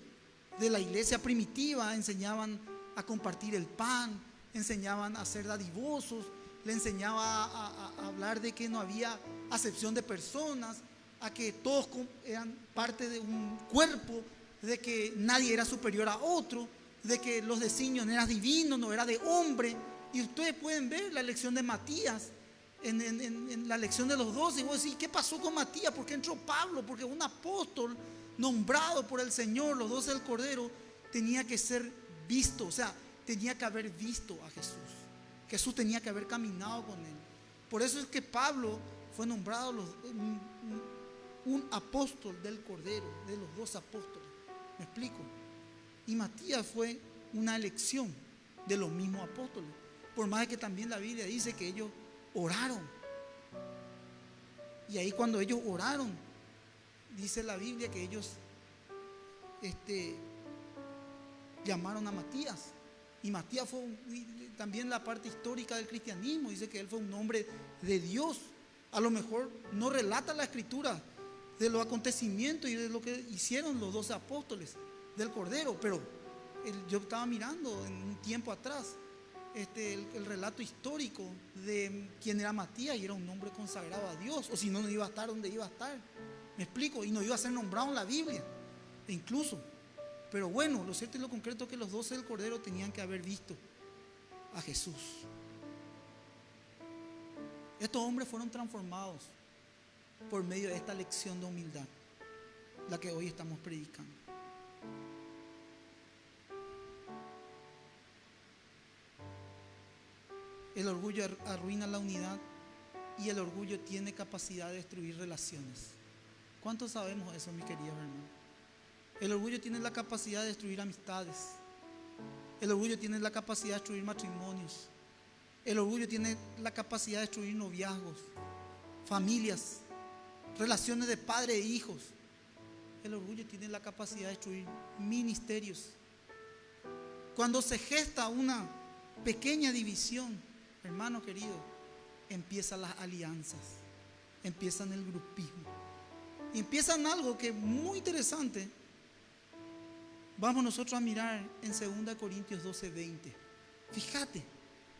de la iglesia primitiva enseñaban a compartir el pan, enseñaban a ser dadivosos, le enseñaba a hablar de que no había acepción de personas, a que todos eran parte de un cuerpo, de que nadie era superior a otro, de que los designios no eran divinos, no era de hombre. Y ustedes pueden ver la lección de Matías, en la lección de los 12, y vos decís, ¿qué pasó con Matías? ¿Por qué entró Pablo? Porque un apóstol nombrado por el Señor, los 12 del Cordero, tenía que ser visto, o sea, tenía que haber visto a Jesús. Jesús tenía que haber caminado con él. Por eso es que Pablo fue nombrado un apóstol del Cordero, de los 12 apóstoles. ¿Me explico? Y Matías fue una elección de los mismos apóstoles. Por más que también la Biblia dice que ellos oraron. Y ahí cuando ellos oraron, dice la Biblia que ellos llamaron a Matías. Y Matías fue también la parte histórica del cristianismo. Dice que él fue un hombre de Dios. A lo mejor no relata la escritura de los acontecimientos y de lo que hicieron los 12 apóstoles del Cordero, pero yo estaba mirando en un tiempo atrás el relato histórico de quién era Matías, y era un hombre consagrado a Dios, o si no, no iba a estar donde iba a estar. ¿Me explico? Y no iba a ser nombrado en la Biblia, incluso. Pero bueno, lo cierto y lo concreto es que los 12 del Cordero tenían que haber visto a Jesús. Estos hombres fueron transformados por medio de esta lección de humildad, la que hoy estamos predicando. El orgullo arruina la unidad, y el orgullo tiene capacidad de destruir relaciones. ¿Cuántos sabemos eso, mis queridos hermanos? El orgullo tiene la capacidad de destruir amistades. El orgullo tiene la capacidad de destruir matrimonios. El orgullo tiene la capacidad de destruir noviazgos, familias, relaciones de padre e hijos. El orgullo tiene la capacidad de destruir ministerios. Cuando se gesta una pequeña división, hermano querido, empiezan las alianzas, empiezan el grupismo, y empiezan algo que es muy interesante. Vamos nosotros a mirar en 2 Corintios 12:20. Fíjate,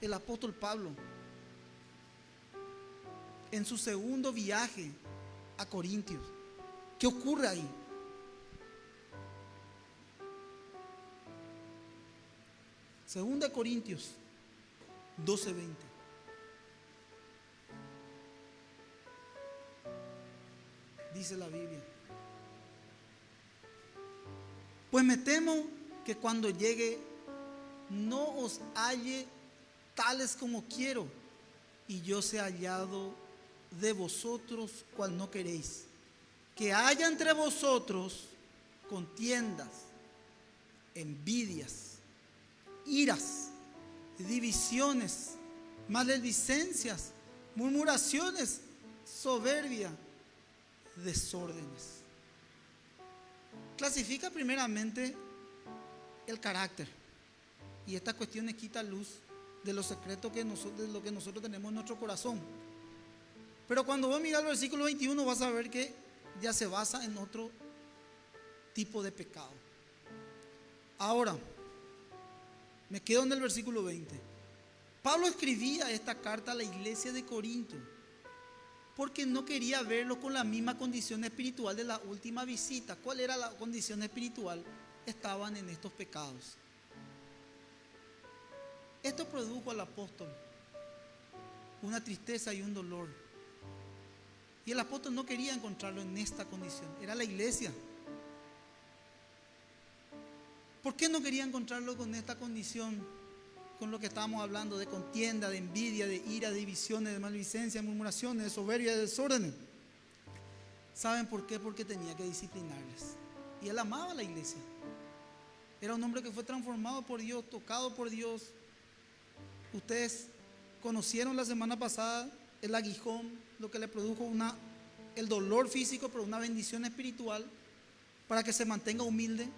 el apóstol Pablo, en su segundo viaje a Corintios, ¿qué ocurre ahí? Segunda Corintios 12:20. Dice la Biblia: pues me temo que cuando llegue no os halle tales como quiero, y yo sea hallado de vosotros cual no queréis, que haya entre vosotros contiendas, envidias, iras, divisiones, maledicencias, murmuraciones, soberbia, desórdenes. Clasifica primeramente el carácter, y esta cuestión quita luz de los secretos de lo que nosotros tenemos en nuestro corazón. Pero cuando vos miras el versículo 21, vas a ver que ya se basa en otro tipo de pecado. Ahora, me quedo en el versículo 20. Pablo escribía esta carta a la iglesia de Corinto porque no quería verlo con la misma condición espiritual de la última visita. ¿Cuál era la condición espiritual? Estaban en estos pecados. Esto produjo al apóstol una tristeza y un dolor. Y el apóstol no quería encontrarlo en esta condición. Era la iglesia. ¿Por qué no quería encontrarlo con esta condición? Con lo que estábamos hablando de contienda, de envidia, de ira, de divisiones, de maledicencia, de murmuraciones, de soberbia, de desórdenes. ¿Saben por qué? Porque tenía que disciplinarles. Y él amaba a la iglesia. Era un hombre que fue transformado por Dios, tocado por Dios. Ustedes conocieron la semana pasada el aguijón, lo que le produjo el dolor físico, pero una bendición espiritual para que se mantenga humilde.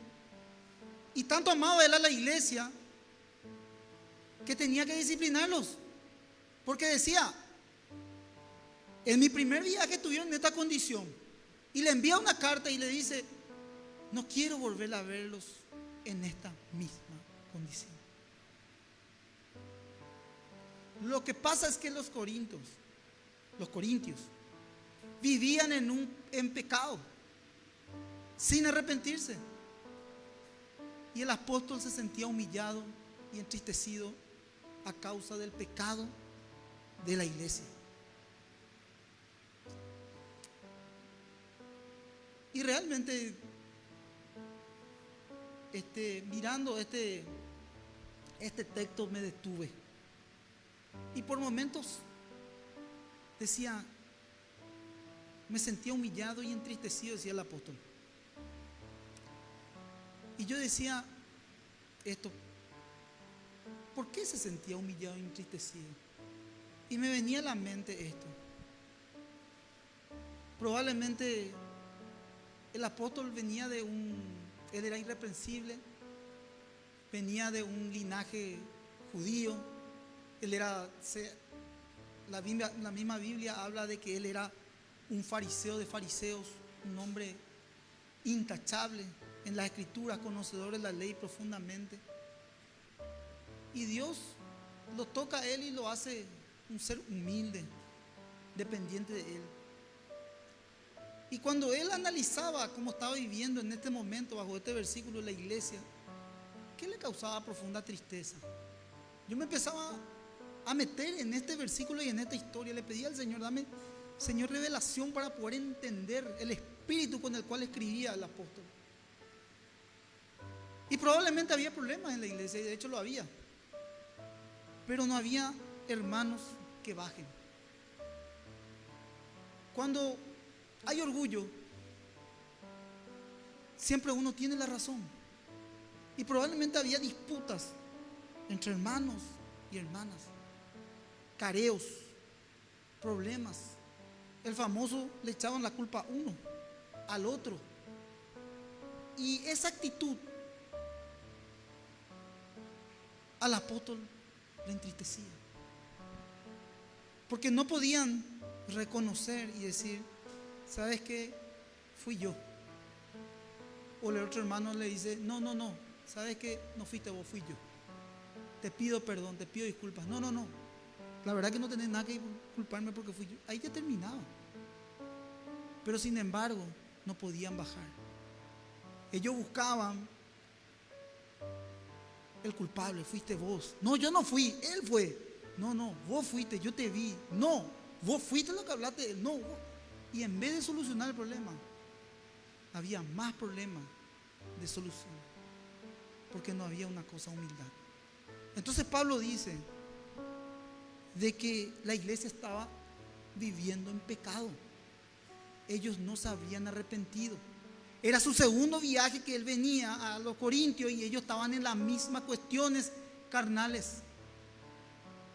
Y tanto amaba él a la iglesia que tenía que disciplinarlos, porque decía: en mi primer viaje estuvieron en esta condición, y le envía una carta y le dice: no quiero volver a verlos en esta misma condición. Lo que pasa es que los corintios, vivían en pecado, sin arrepentirse. Y el apóstol se sentía humillado y entristecido a causa del pecado de la iglesia. Y realmente, mirando este texto, me detuve. Y por momentos decía, me sentía humillado y entristecido, decía el apóstol. Y yo decía esto, ¿por qué se sentía humillado y entristecido? Y me venía a la mente esto. Probablemente el apóstol venía él era irreprensible, venía de un linaje judío, la misma Biblia habla de que él era un fariseo de fariseos, un hombre intachable en las escrituras, conocedor de la ley profundamente. Y Dios lo toca a él y lo hace un ser humilde, dependiente de él. Y cuando él analizaba cómo estaba viviendo en este momento bajo este versículo la iglesia, ¿qué le causaba profunda tristeza? Yo me empezaba a meter en este versículo y en esta historia. Le pedía al Señor, dame, Señor, revelación para poder entender el espíritu con el cual escribía el apóstol. Y probablemente había problemas en la iglesia, y de hecho lo había. Pero no había hermanos que bajen. Cuando hay orgullo, siempre uno tiene la razón. Y probablemente había disputas entre hermanos y hermanas, careos, problemas. El famoso le echaban la culpa a uno, al otro. Y esa actitud al apóstol le entristecía, porque no podían reconocer y decir, ¿sabes qué? Fui yo. O el otro hermano le dice, no, ¿sabes qué? No fuiste vos, fui yo. Te pido perdón, te pido disculpas. No, la verdad que no tenés nada que culparme porque fui yo. Ahí ya terminaba. Pero sin embargo, no podían bajar. Ellos buscaban el culpable, fuiste vos. No, yo no fui, él fue. No, vos fuiste, yo te vi. No, vos fuiste lo que hablaste de él. No, vos. Y en vez de solucionar el problema, había más problemas de solución, porque no había una cosa, humildad. Entonces Pablo dice de que la iglesia estaba viviendo en pecado. Ellos no se habían arrepentido. Era su segundo viaje que él venía a los Corintios y ellos estaban en las mismas cuestiones carnales,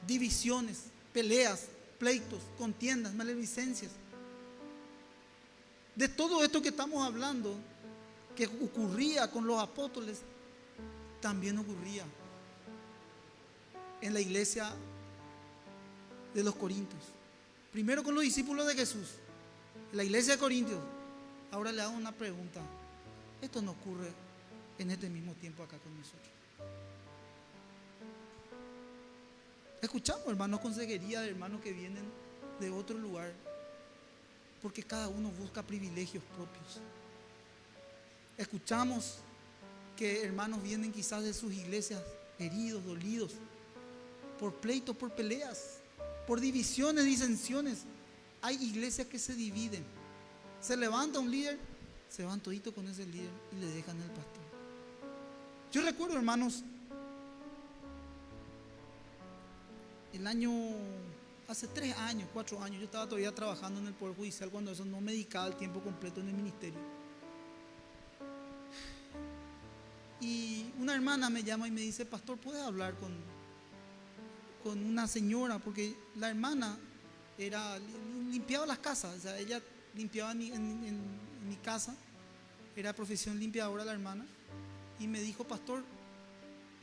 divisiones, peleas, pleitos, contiendas, maledicencias. De todo esto que estamos hablando, que ocurría con los apóstoles, también ocurría en la iglesia de los Corintios. Primero con los discípulos de Jesús, en la iglesia de Corintios. Ahora le hago una pregunta. Esto no ocurre en este mismo tiempo acá con nosotros. Escuchamos hermanos consejería de hermanos que vienen de otro lugar, porque cada uno busca privilegios propios. Escuchamos que hermanos vienen quizás de sus iglesias heridos, dolidos, por pleitos, por peleas, por divisiones, disensiones. Hay iglesias que se dividen. Se levanta un líder, se van toditos con ese líder y le dejan al pastor. Yo recuerdo, hermanos, hace 3 años, 4 años, yo estaba todavía trabajando en el Poder Judicial cuando eso no me dedicaba el tiempo completo en el ministerio. Y una hermana me llama y me dice, pastor, ¿puedes hablar con una señora? Porque la hermana limpiaba las casas, o sea, ella limpiaba en mi casa, era profesión limpiadora la hermana, y me dijo, pastor,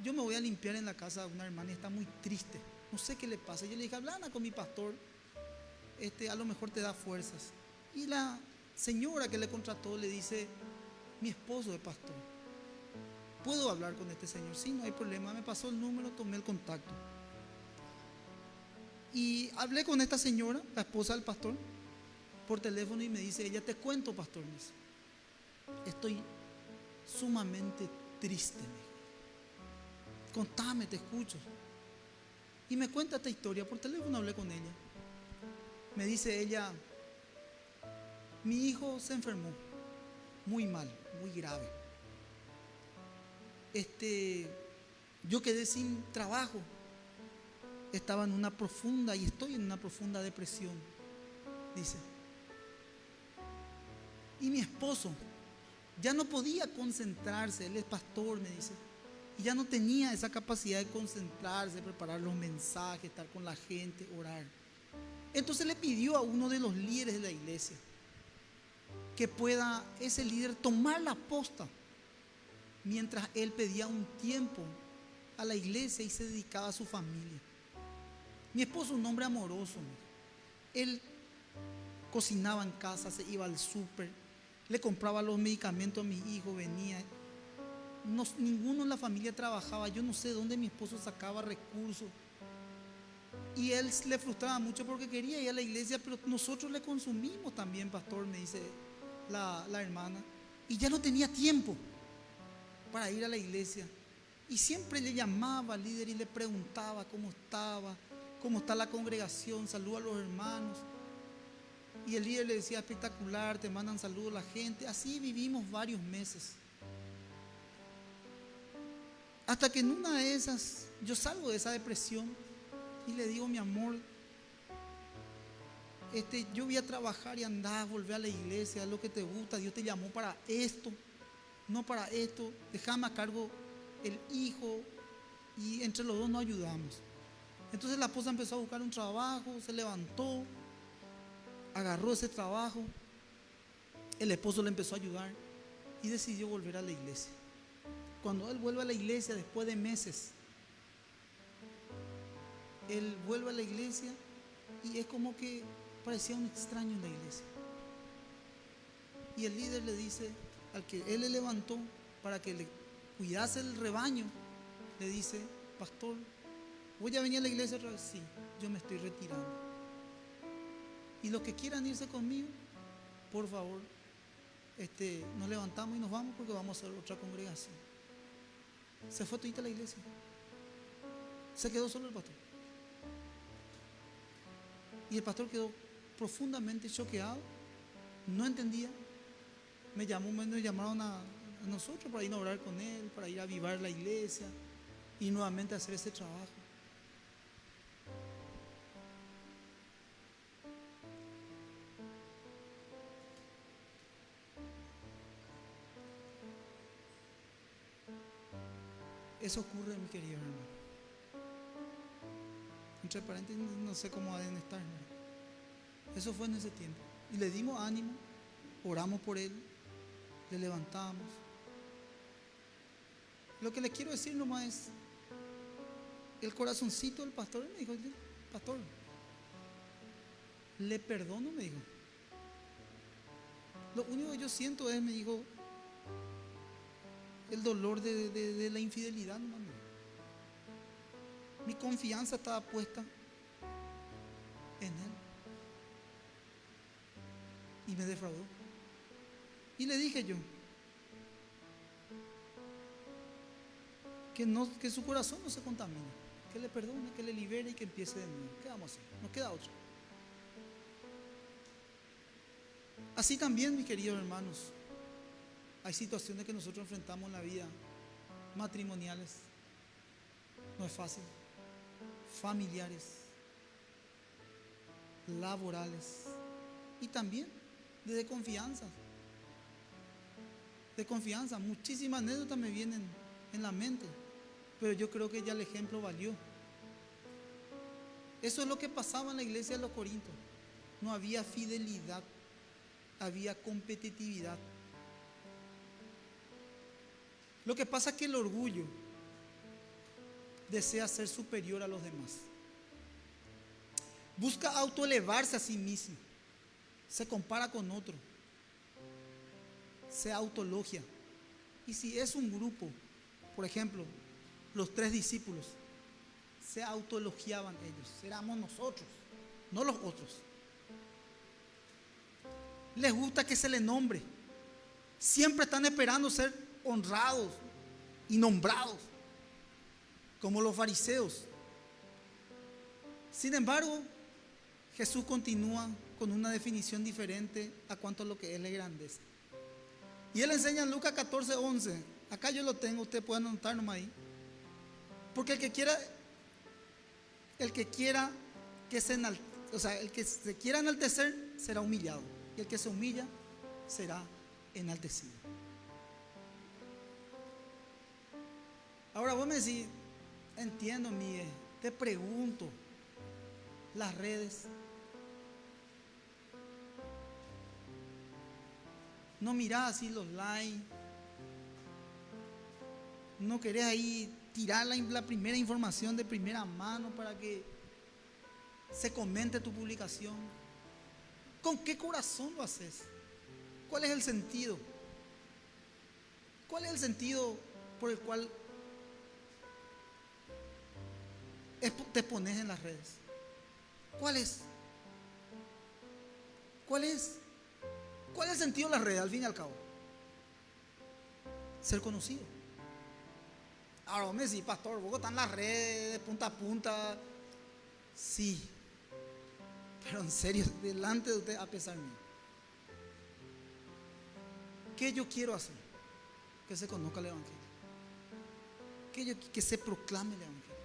yo me voy a limpiar en la casa de una hermana y está muy triste, no sé qué le pasa. Yo le dije, habla con mi pastor, a lo mejor te da fuerzas. Y la señora que le contrató le dice, mi esposo es pastor, puedo hablar con este señor. Sí, no hay problema. Me pasó el número, tomé el contacto. Y hablé con esta señora, la esposa del pastor, por teléfono, y me dice ella: te cuento, pastor, me dice, estoy sumamente triste. Contame, te escucho. Y me cuenta esta historia. Por teléfono hablé con ella. Me dice ella: mi hijo se enfermó muy mal, muy grave. Yo quedé sin trabajo. Estaba en una profunda, y estoy en una profunda depresión, dice. Y mi esposo ya no podía concentrarse. Él es pastor, me dice, y ya no tenía esa capacidad de concentrarse, preparar los mensajes, estar con la gente, orar. Entonces le pidió a uno de los líderes de la iglesia que pueda ese líder tomar la posta mientras él pedía un tiempo a la iglesia y se dedicaba a su familia. Mi esposo, un hombre amoroso, él cocinaba en casa, se iba al súper, le compraba los medicamentos a mis hijos, venía. Ninguno en la familia trabajaba. Yo no sé dónde mi esposo sacaba recursos. Y él le frustraba mucho porque quería ir a la iglesia, pero nosotros le consumimos también, pastor, me dice la hermana. Y ya no tenía tiempo para ir a la iglesia. Y siempre le llamaba al líder y le preguntaba cómo estaba, cómo está la congregación, saluda a los hermanos. Y el líder le decía: espectacular, te mandan saludos la gente. Así vivimos varios meses. Hasta que en una de esas, yo salgo de esa depresión y le digo: mi amor, yo voy a trabajar y andar, volver a la iglesia, es lo que te gusta, Dios te llamó para esto, no para esto, déjame a cargo el hijo, y entre los dos nos ayudamos. Entonces la esposa empezó a buscar un trabajo, se levantó, agarró ese trabajo, el esposo le empezó a ayudar y decidió volver a la iglesia. Cuando él vuelve a la iglesia después de meses, él vuelve a la iglesia y es como que parecía un extraño en la iglesia. Y el líder le dice al que él le levantó para que le cuidase el rebaño, le dice: pastor, ¿voy a venir a la iglesia otra vez? Sí, yo me estoy retirando. Y los que quieran irse conmigo, por favor, nos levantamos y nos vamos, porque vamos a hacer otra congregación. Se fue todita a la iglesia. Se quedó solo el pastor. Y el pastor quedó profundamente choqueado. No entendía. Nos llamaron a nosotros para ir a orar con él, para ir a avivar la iglesia y nuevamente hacer ese trabajo. Eso ocurre, mi querido hermano. Entre paréntesis, no sé cómo deben estar, ¿no? Eso fue en ese tiempo. Y le dimos ánimo, oramos por él, le levantamos. Lo que le quiero decir nomás es, el corazoncito del pastor me dijo: pastor, le perdono, me dijo. Lo único que yo siento es, me dijo, el dolor de la infidelidad, nomás. Mi confianza estaba puesta en él y me defraudó. Y le dije yo que su corazón no se contamine, que le perdone, que le libere y que empiece de nuevo. ¿Qué vamos a hacer? No queda otro. Así también, mis queridos hermanos, hay situaciones que nosotros enfrentamos en la vida, matrimoniales, no es fácil, familiares, laborales y también de confianza. De confianza, muchísimas anécdotas me vienen en la mente, pero yo creo que ya el ejemplo valió. Eso es lo que pasaba en la iglesia de los Corintios. No había fidelidad, había competitividad. Lo que pasa es que el orgullo desea ser superior a los demás. Busca autoelevarse a sí mismo. Se compara con otro. Se autologia. Y si es un grupo por ejemplo, los 3 discípulos se autoelogiaban ellos. Éramos nosotros, no los otros. Les gusta que se les nombre. Siempre están esperando ser honrados y nombrados, como los fariseos. Sin embargo, Jesús continúa con una definición diferente a cuanto a lo que es la grandeza. Y Él enseña en Lucas 14:11. Acá yo lo tengo, ustedes pueden anotar nomás ahí. Porque el que se quiera enaltecer será humillado, y el que se humilla será enaltecido. Ahora vos me decís, entiendo, Miguel, te pregunto, las redes, no mirás así los likes, no querés ahí tirar la primera información de primera mano para que se comente tu publicación. ¿Con qué corazón lo haces? ¿Cuál es el sentido? ¿Cuál es el sentido por el cual te pones en las redes? ¿Cuál es? ¿Cuál es? ¿Cuál es el sentido de las redes al fin y al cabo? Ser conocido. Ahora vos me decís, pastor, vos estás en las redes de punta a punta. Sí, pero en serio, delante de usted, a pesar mío. ¿Qué yo quiero hacer? Que se conozca el Evangelio, que se proclame el Evangelio.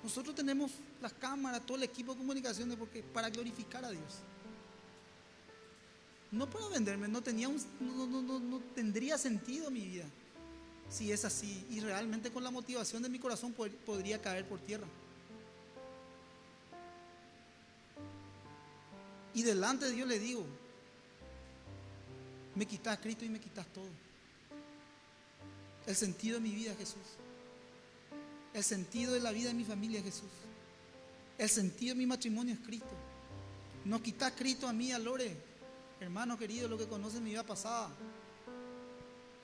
Nosotros tenemos las cámaras, todo el equipo de comunicaciones para glorificar a Dios, no para venderme. No tendría sentido mi vida si es así, y realmente con la motivación de mi corazón podría caer por tierra. Y delante de Dios le digo, me quitas Cristo y me quitas todo. El sentido de mi vida es Jesús. El sentido de la vida de mi familia es Jesús. El sentido de mi matrimonio es Cristo. No quitas Cristo a mí, a Lore, hermano querido, lo que conoce mi vida pasada,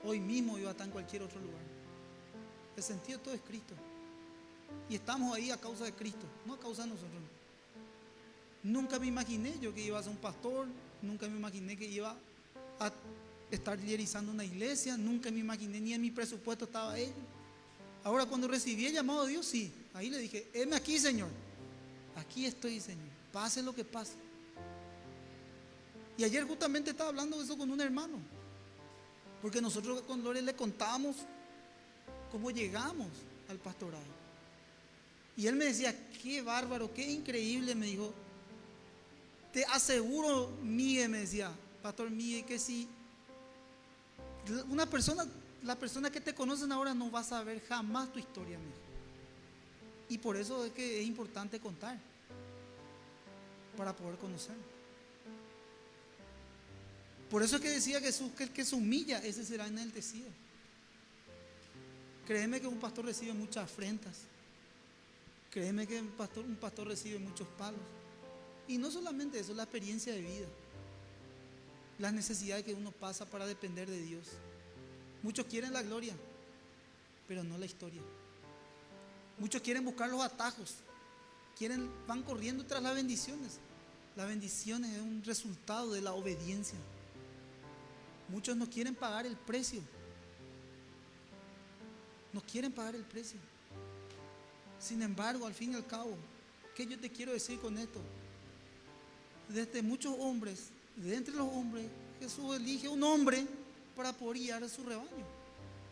hoy mismo iba a estar en cualquier otro lugar. El sentido de todo es Cristo. Y estamos ahí a causa de Cristo, no a causa de nosotros. Nunca me imaginé yo que iba a ser un pastor. Nunca me imaginé que iba a estar liderizando una iglesia. Nunca me imaginé, ni en mi presupuesto estaba ello. Ahora cuando recibí el llamado de Dios, sí, ahí le dije, heme aquí, Señor. Aquí estoy, Señor, pase lo que pase. Y ayer justamente estaba hablando de eso con un hermano, porque nosotros con Lore le contábamos cómo llegamos al pastorado. Y él me decía, qué bárbaro, qué increíble, me dijo. Te aseguro, Miguel, me decía, pastor Miguel, que si la persona que te conocen ahora no va a saber jamás tu historia, me dijo. Y por eso es que es importante contar, para poder conocer. Por eso es que decía Jesús que el que se humilla, ese será enaltecido. Créeme que un pastor recibe muchas afrentas. Créeme que un pastor recibe muchos palos. Y no solamente eso, la experiencia de vida, las necesidades que uno pasa para depender de Dios. Muchos quieren la gloria, pero no la historia. Muchos quieren buscar los atajos, van corriendo tras las bendiciones. Las bendiciones es un resultado de la obediencia. Muchos no quieren pagar el precio. No quieren pagar el precio. Sin embargo, al fin y al cabo, ¿qué yo te quiero decir con esto? Desde muchos hombres, de entre los hombres, Jesús elige un hombre para poder guiar a su rebaño.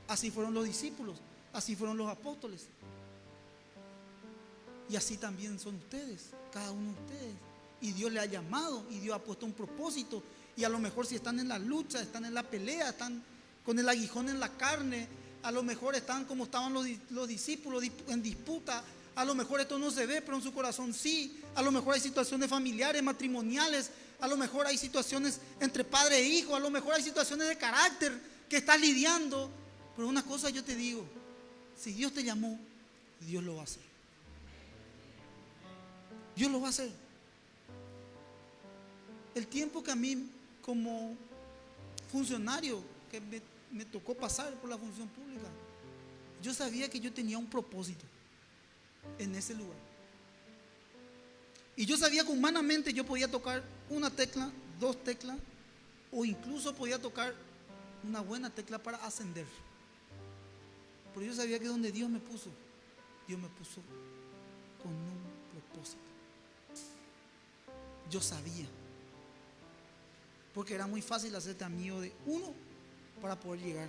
Así fueron los discípulos, así fueron los apóstoles. Y así también son ustedes, cada uno de ustedes. Y Dios le ha llamado, y Dios ha puesto un propósito. Y a lo mejor si están en la lucha, están en la pelea, están con el aguijón en la carne, a lo mejor están como estaban los discípulos en disputa. A lo mejor esto no se ve, pero en su corazón sí. A lo mejor hay situaciones familiares, matrimoniales. A lo mejor hay situaciones entre padre e hijo. A lo mejor hay situaciones de carácter que estás lidiando. Pero una cosa yo te digo, si Dios te llamó, Dios lo va a hacer. Dios lo va a hacer. El tiempo que a mí como funcionario, que me tocó pasar por la función pública, Yo sabía que yo tenía un propósito en ese lugar. Y yo sabía que humanamente yo podía tocar una tecla, dos teclas, o incluso podía tocar una buena tecla para ascender. Pero yo sabía que donde Dios me puso con un propósito. Yo sabía. Porque era muy fácil hacerte amigo de uno para poder llegar.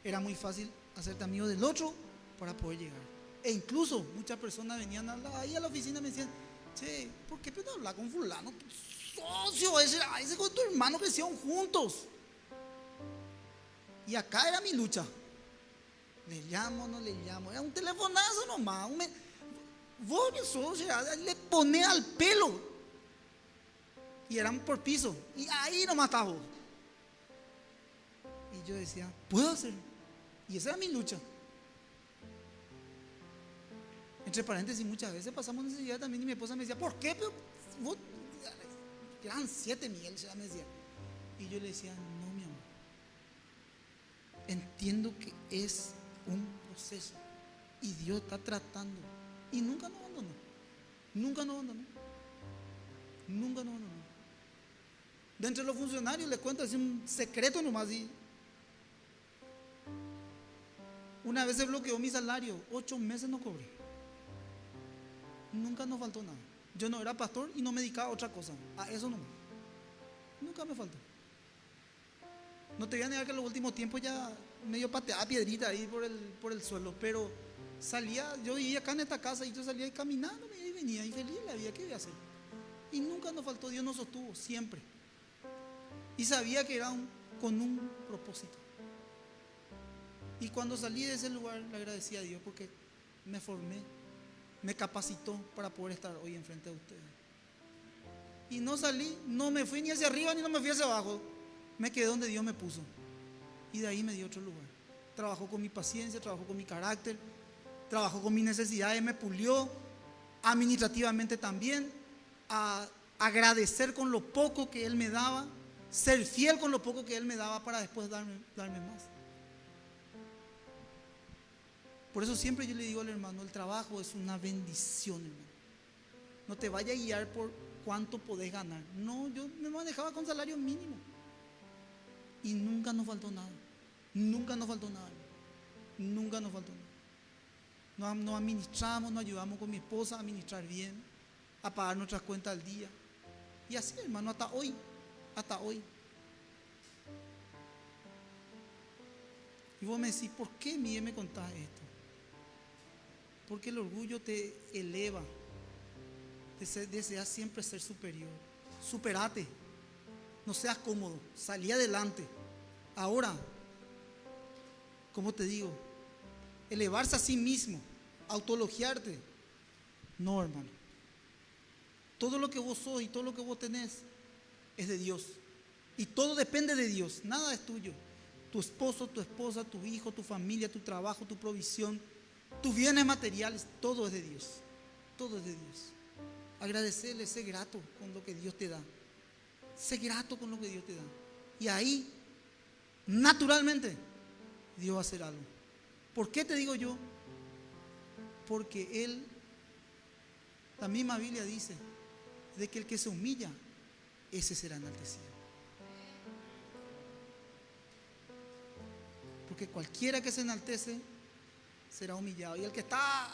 Era muy fácil hacerte amigo del otro para poder llegar. E incluso muchas personas venían ahí a la oficina y me decían: che, ¿por qué no hablar con fulano? Tu socio, ese con tu hermano crecieron juntos. Y acá era mi lucha. Le llamo, no le llamo. Era un telefonazo nomás. Vos, mi socio, le poné al pelo. Y eran por piso. Y ahí nomás estaba vos. Y yo decía: puedo hacerlo. Y esa era mi lucha. Entre paréntesis, muchas veces pasamos necesidad también. Y mi esposa me decía: ¿por qué? Pero vos, eran 7, Miguel, ya me decía. Y yo le decía: no, mi amor. Entiendo que es un proceso. Y Dios está tratando. Y nunca nos abandonó. Nunca nos abandonó. Nunca nos abandonó. De entre los funcionarios les cuento así un secreto nomás. Y una vez se bloqueó mi salario, 8 meses no cobré. Nunca nos faltó nada. Yo no era pastor y no me dedicaba a otra cosa. A eso nomás. Nunca me faltó. No te voy a negar que en los últimos tiempos ya medio pateaba piedrita ahí por el suelo. Pero salía, yo vivía acá en esta casa y yo salía ahí caminando y venía y feliz la vida. ¿Qué voy a hacer? Y nunca nos faltó. Dios nos sostuvo, siempre. Y sabía que era con un propósito. Y cuando salí de ese lugar le agradecí a Dios porque me formé, me capacitó para poder estar hoy enfrente de ustedes. Y no salí, no me fui ni hacia arriba ni no me fui hacia abajo. Me quedé donde Dios me puso. Y de ahí me dio otro lugar. Trabajó con mi paciencia, trabajó con mi carácter, trabajó con mis necesidades, me pulió administrativamente también, a agradecer con lo poco que Él me daba, ser fiel con lo poco que Él me daba para después darme más. Por eso siempre yo le digo al hermano: el trabajo es una bendición, hermano. No te vayas a guiar por cuánto podés ganar. No, yo me manejaba con salario mínimo. Y nunca nos faltó nada. Nunca nos faltó nada. Nunca nos faltó nada. Nos administramos, nos ayudamos con mi esposa a administrar bien, a pagar nuestras cuentas al día. Y así, hermano, hasta hoy. Hasta hoy. Y vos me decís: ¿por qué, Miguel, me contás esto? Porque el orgullo te eleva. Deseas siempre ser superior. Superate. No seas cómodo. Salí adelante. Ahora, como te digo, elevarse a sí mismo, autologiarte. No, hermano. Todo lo que vos sos y todo lo que vos tenés es de Dios. Y todo depende de Dios. Nada es tuyo. Tu esposo, tu esposa, tu hijo, tu familia, tu trabajo, tu provisión, tus bienes materiales, todo es de Dios. Todo es de Dios. Agradecerle, sé grato con lo que Dios te da. Sé grato con lo que Dios te da. Y ahí, naturalmente, Dios va a hacer algo. ¿Por qué te digo yo? Porque la misma Biblia dice de que el que se humilla, ese será enaltecido. Porque cualquiera que se enaltece será humillado. Y el que está,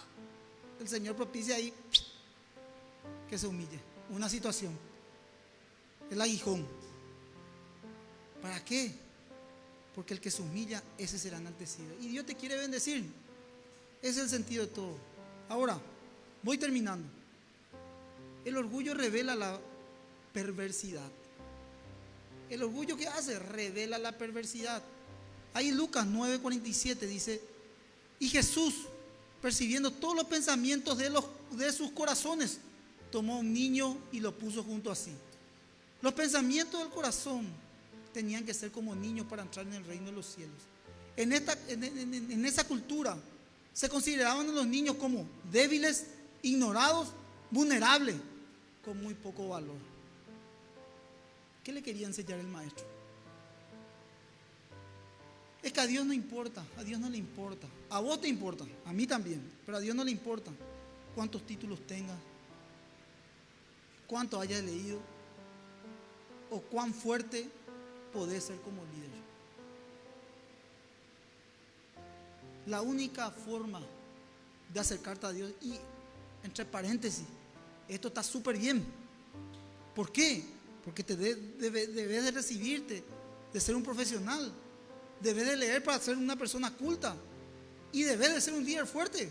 el Señor propicia ahí que se humille. Una situación, el aguijón. ¿Para qué? Porque el que se humilla, ese será enaltecido. Y Dios te quiere bendecir. Ese es el sentido de todo. Ahora, voy terminando. El orgullo revela la perversidad. El orgullo, ¿qué hace? Revela la perversidad. Ahí Lucas 9:47 dice: y Jesús, percibiendo todos los pensamientos de sus corazones, tomó un niño y lo puso junto a sí. Los pensamientos del corazón tenían que ser como niños para entrar en el reino de los cielos. En esa cultura se consideraban a los niños como débiles, ignorados, vulnerables, con muy poco valor. ¿Qué le quería enseñar el maestro? Es que a Dios no importa, a Dios no le importa. A vos te importa, a mí también, pero a Dios no le importa cuántos títulos tengas, cuánto hayas leído o cuán fuerte podés ser como líder. La única forma de acercarte a Dios, y entre paréntesis, esto está súper bien. ¿Por qué? Porque debes de recibirte, de ser un profesional, debes de leer para ser una persona culta y debes de ser un líder fuerte.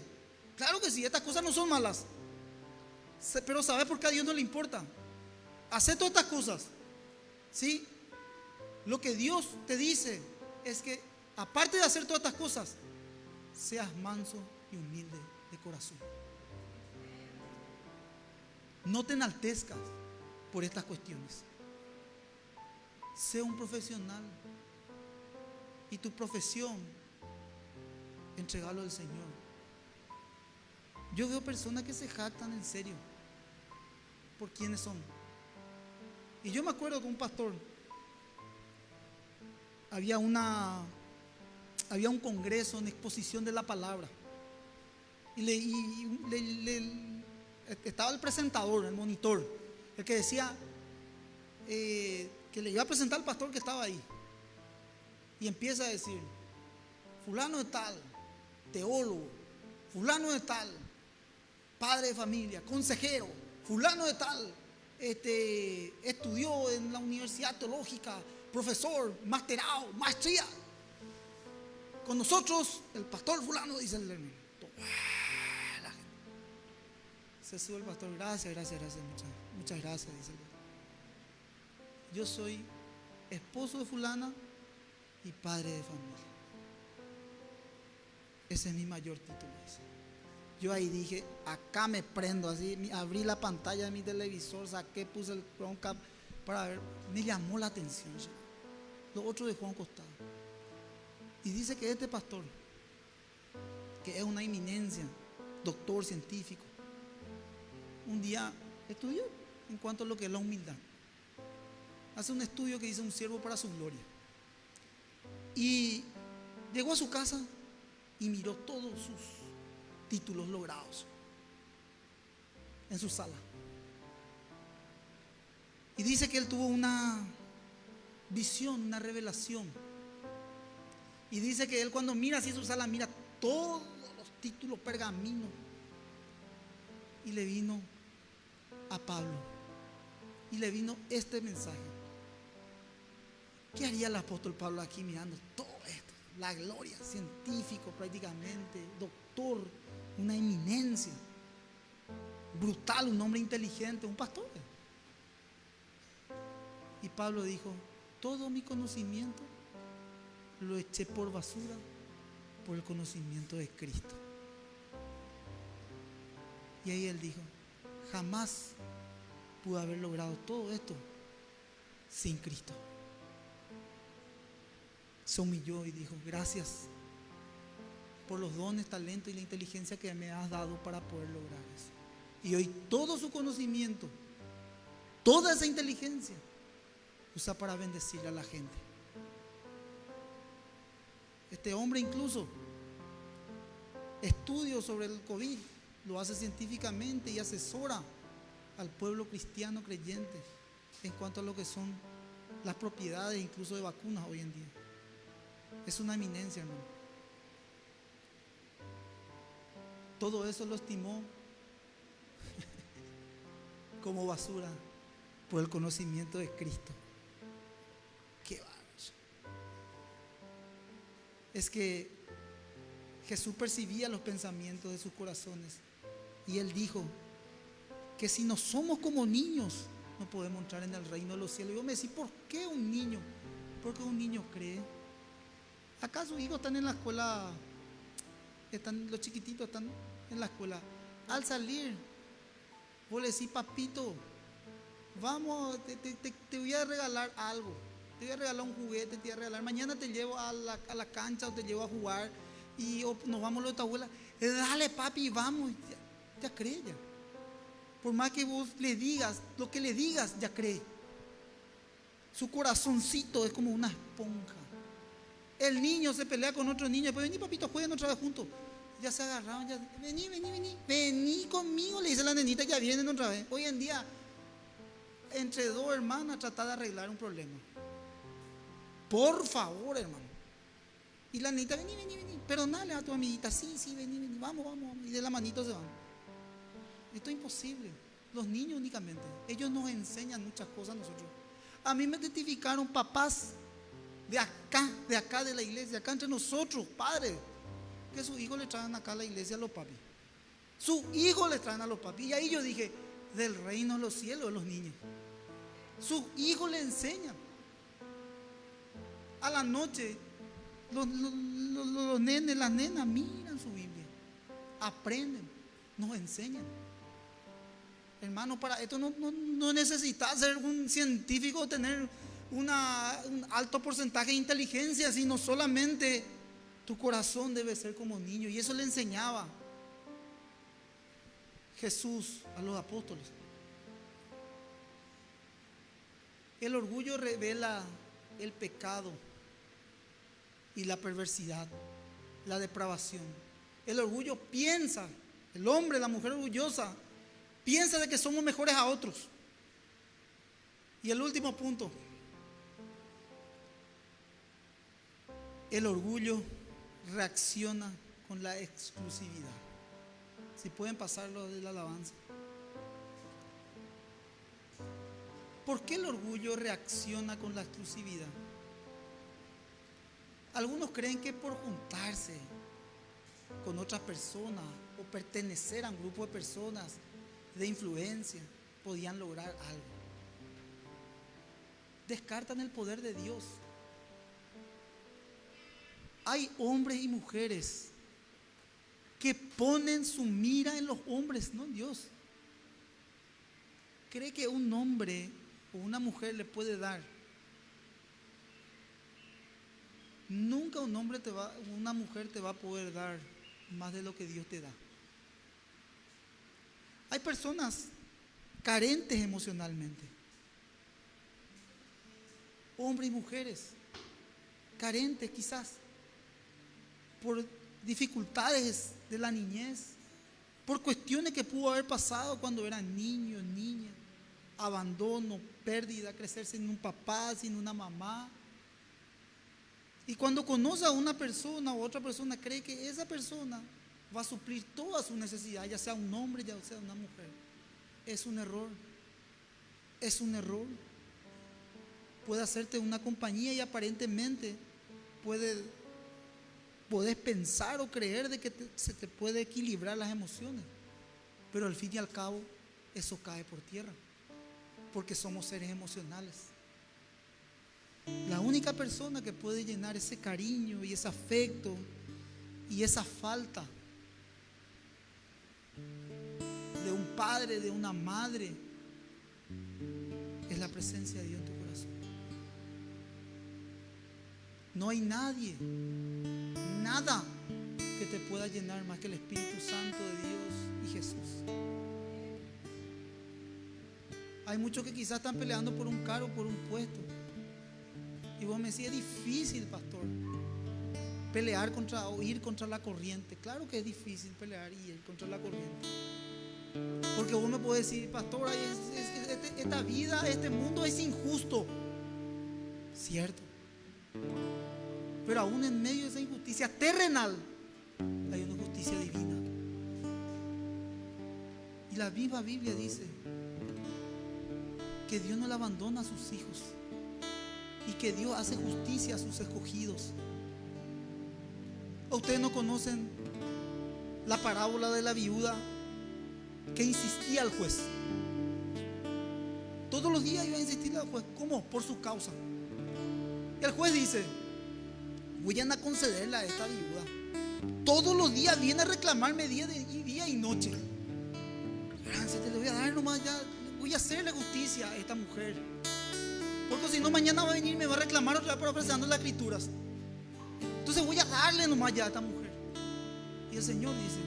Claro que sí, estas cosas no son malas, pero ¿sabes por qué a Dios no le importa? Hacer todas estas cosas, ¿sí? Lo que Dios te dice es que aparte de hacer todas estas cosas, seas manso y humilde de corazón. No te enaltezcas por estas cuestiones. Sé un profesional y tu profesión, entregalo al Señor. Yo veo personas que se jactan en serio por quiénes son. Y yo me acuerdo que un pastor, había un congreso, una exposición de la palabra. Estaba el presentador, el monitor, el que decía que le iba a presentar al pastor que estaba ahí. Y empieza a decir: fulano de tal, teólogo, fulano de tal, padre de familia, consejero, fulano de tal, estudió en la universidad teológica, profesor, masterado, maestría. Con nosotros, el pastor fulano, dice el hermano. Se sube el pastor: gracias, muchas gracias, dice el pastor. Yo soy esposo de fulana y padre de familia. Ese es mi mayor título, dice. Yo ahí dije: acá me prendo, así, abrí la pantalla de mi televisor, saqué, puse el Chromecast para ver. Me llamó la atención. Lo otro dejó a un costado. Y dice que este pastor, que es una eminencia, doctor científico, un día estudió en cuanto a lo que es la humildad. Hace un estudio que dice: un siervo para su gloria. Y llegó a su casa y miró todos sus títulos logrados en su sala. Y dice que él tuvo una visión, una revelación. Y dice que él, cuando mira así su sala, mira todos los títulos, pergaminos. Y le vino a Pablo y le vino este mensaje. ¿Qué haría el apóstol Pablo aquí mirando todo esto? La gloria, científico prácticamente, doctor, una eminencia, brutal, un hombre inteligente, un pastor. Y Pablo dijo: todo mi conocimiento lo eché por basura por el conocimiento de Cristo. Y ahí él dijo: jamás pude haber logrado todo esto sin Cristo. Se humilló y dijo: gracias por los dones, talentos y la inteligencia que me has dado para poder lograr eso. Y hoy todo su conocimiento, toda esa inteligencia, usa para bendecir a la gente. Este hombre incluso estudios sobre el COVID, lo hace científicamente y asesora al pueblo cristiano creyente en cuanto a lo que son las propiedades incluso de vacunas hoy en día. Es una eminencia, hermano. Todo eso lo estimó como basura por el conocimiento de Cristo. Qué bárbaro. Es que Jesús percibía los pensamientos de sus corazones y Él dijo que si no somos como niños, no podemos entrar en el reino de los cielos. Y yo me decía: ¿por qué un niño? Porque un niño cree. Acá sus hijos están en la escuela, los chiquititos están en la escuela. Al salir, vos le decís: papito, vamos, te voy a regalar algo, te voy a regalar un juguete, te voy a regalar, mañana te llevo a la cancha o te llevo a jugar y nos vamos a lo de tu abuela. Dale, papi, vamos. Ya cree ya. Por más que vos le digas, lo que le digas, ya cree. Su corazoncito es como una esponja. El niño se pelea con otro niño, después vení papito, jueguen otra vez juntos. Ya se agarraron, ya, vení conmigo, le dice la nenita, ya vienen otra vez. Hoy en día, entre dos hermanas, tratar de arreglar un problema. Por favor, hermano. Y la nenita, vení, perdonale a tu amiguita, sí, vení, vamos. Y de la manito se van. Esto es imposible. Los niños únicamente, ellos nos enseñan muchas cosas a nosotros. A mí me identificaron papás de acá de la iglesia, acá entre nosotros, padres, que sus hijos le traen acá a la iglesia a los papis. Sus hijos le traen a los papis. Y ahí yo dije, del reino de los cielos de los niños. Sus hijos le enseñan. A la noche, los nenes, las nenas miran su Biblia, aprenden, nos enseñan. Hermano, para esto no necesitas ser un científico o tener un alto porcentaje de inteligencia, sino solamente tu corazón debe ser como niño. Y eso le enseñaba Jesús a los apóstoles. El orgullo revela el pecado y la perversidad, la depravación. El orgullo piensa, el hombre, la mujer orgullosa, piensa de que somos mejores a otros. Y el último punto, el orgullo reacciona con la exclusividad. Si pueden pasarlo de la alabanza. ¿Por qué el orgullo reacciona con la exclusividad? Algunos creen que por juntarse con otras personas o pertenecer a un grupo de personas de influencia podían lograr algo. Descartan el poder de Dios. Hay hombres y mujeres que ponen su mira en los hombres, no en Dios. ¿Cree que un hombre o una mujer le puede dar? Nunca una mujer te va a poder dar más de lo que Dios te da. Hay personas carentes emocionalmente, hombres y mujeres carentes quizás por dificultades de la niñez, por cuestiones que pudo haber pasado cuando eran niños, niñas, abandono, pérdida, crecer sin un papá, sin una mamá. Y cuando conoce a una persona o otra persona, cree que esa persona va a suplir todas sus necesidades, ya sea un hombre, ya sea una mujer. Es un error. Es un error. Puede hacerte una compañía y aparentemente puedes pensar o creer de que se te puede equilibrar las emociones. Pero al fin y al cabo, eso cae por tierra. Porque somos seres emocionales. La única persona que puede llenar ese cariño y ese afecto y esa falta de un padre, de una madre, es la presencia de Dios en tu corazón. No hay nadie, nada que te pueda llenar más que el Espíritu Santo de Dios y Jesús. Hay muchos que quizás están peleando por un cargo, por un puesto. Y vos me decís, es difícil, pastor, pelear o ir contra la corriente. Claro que es difícil pelear y ir contra la corriente. Porque vos me podés decir, pastor, esta vida, este mundo es injusto. Cierto. Pero aún en medio de esa injusticia terrenal, hay una justicia divina. Y la viva Biblia dice que Dios no le abandona a sus hijos y que Dios hace justicia a sus escogidos. Ustedes no conocen la parábola de la viuda que insistía al juez. Todos los días iba a insistirle al juez. ¿Cómo? Por su causa. Y el juez dice, voy a concederle a esta viuda. Todos los días viene a reclamarme día y noche. Gracias, te le voy a dar nomás ya. Voy a hacerle justicia a esta mujer. Porque si no, mañana va a venir y me va a reclamar otra vez por ofreciendo las escrituras. Entonces voy a darle nomás ya a esta mujer. Y el Señor dice,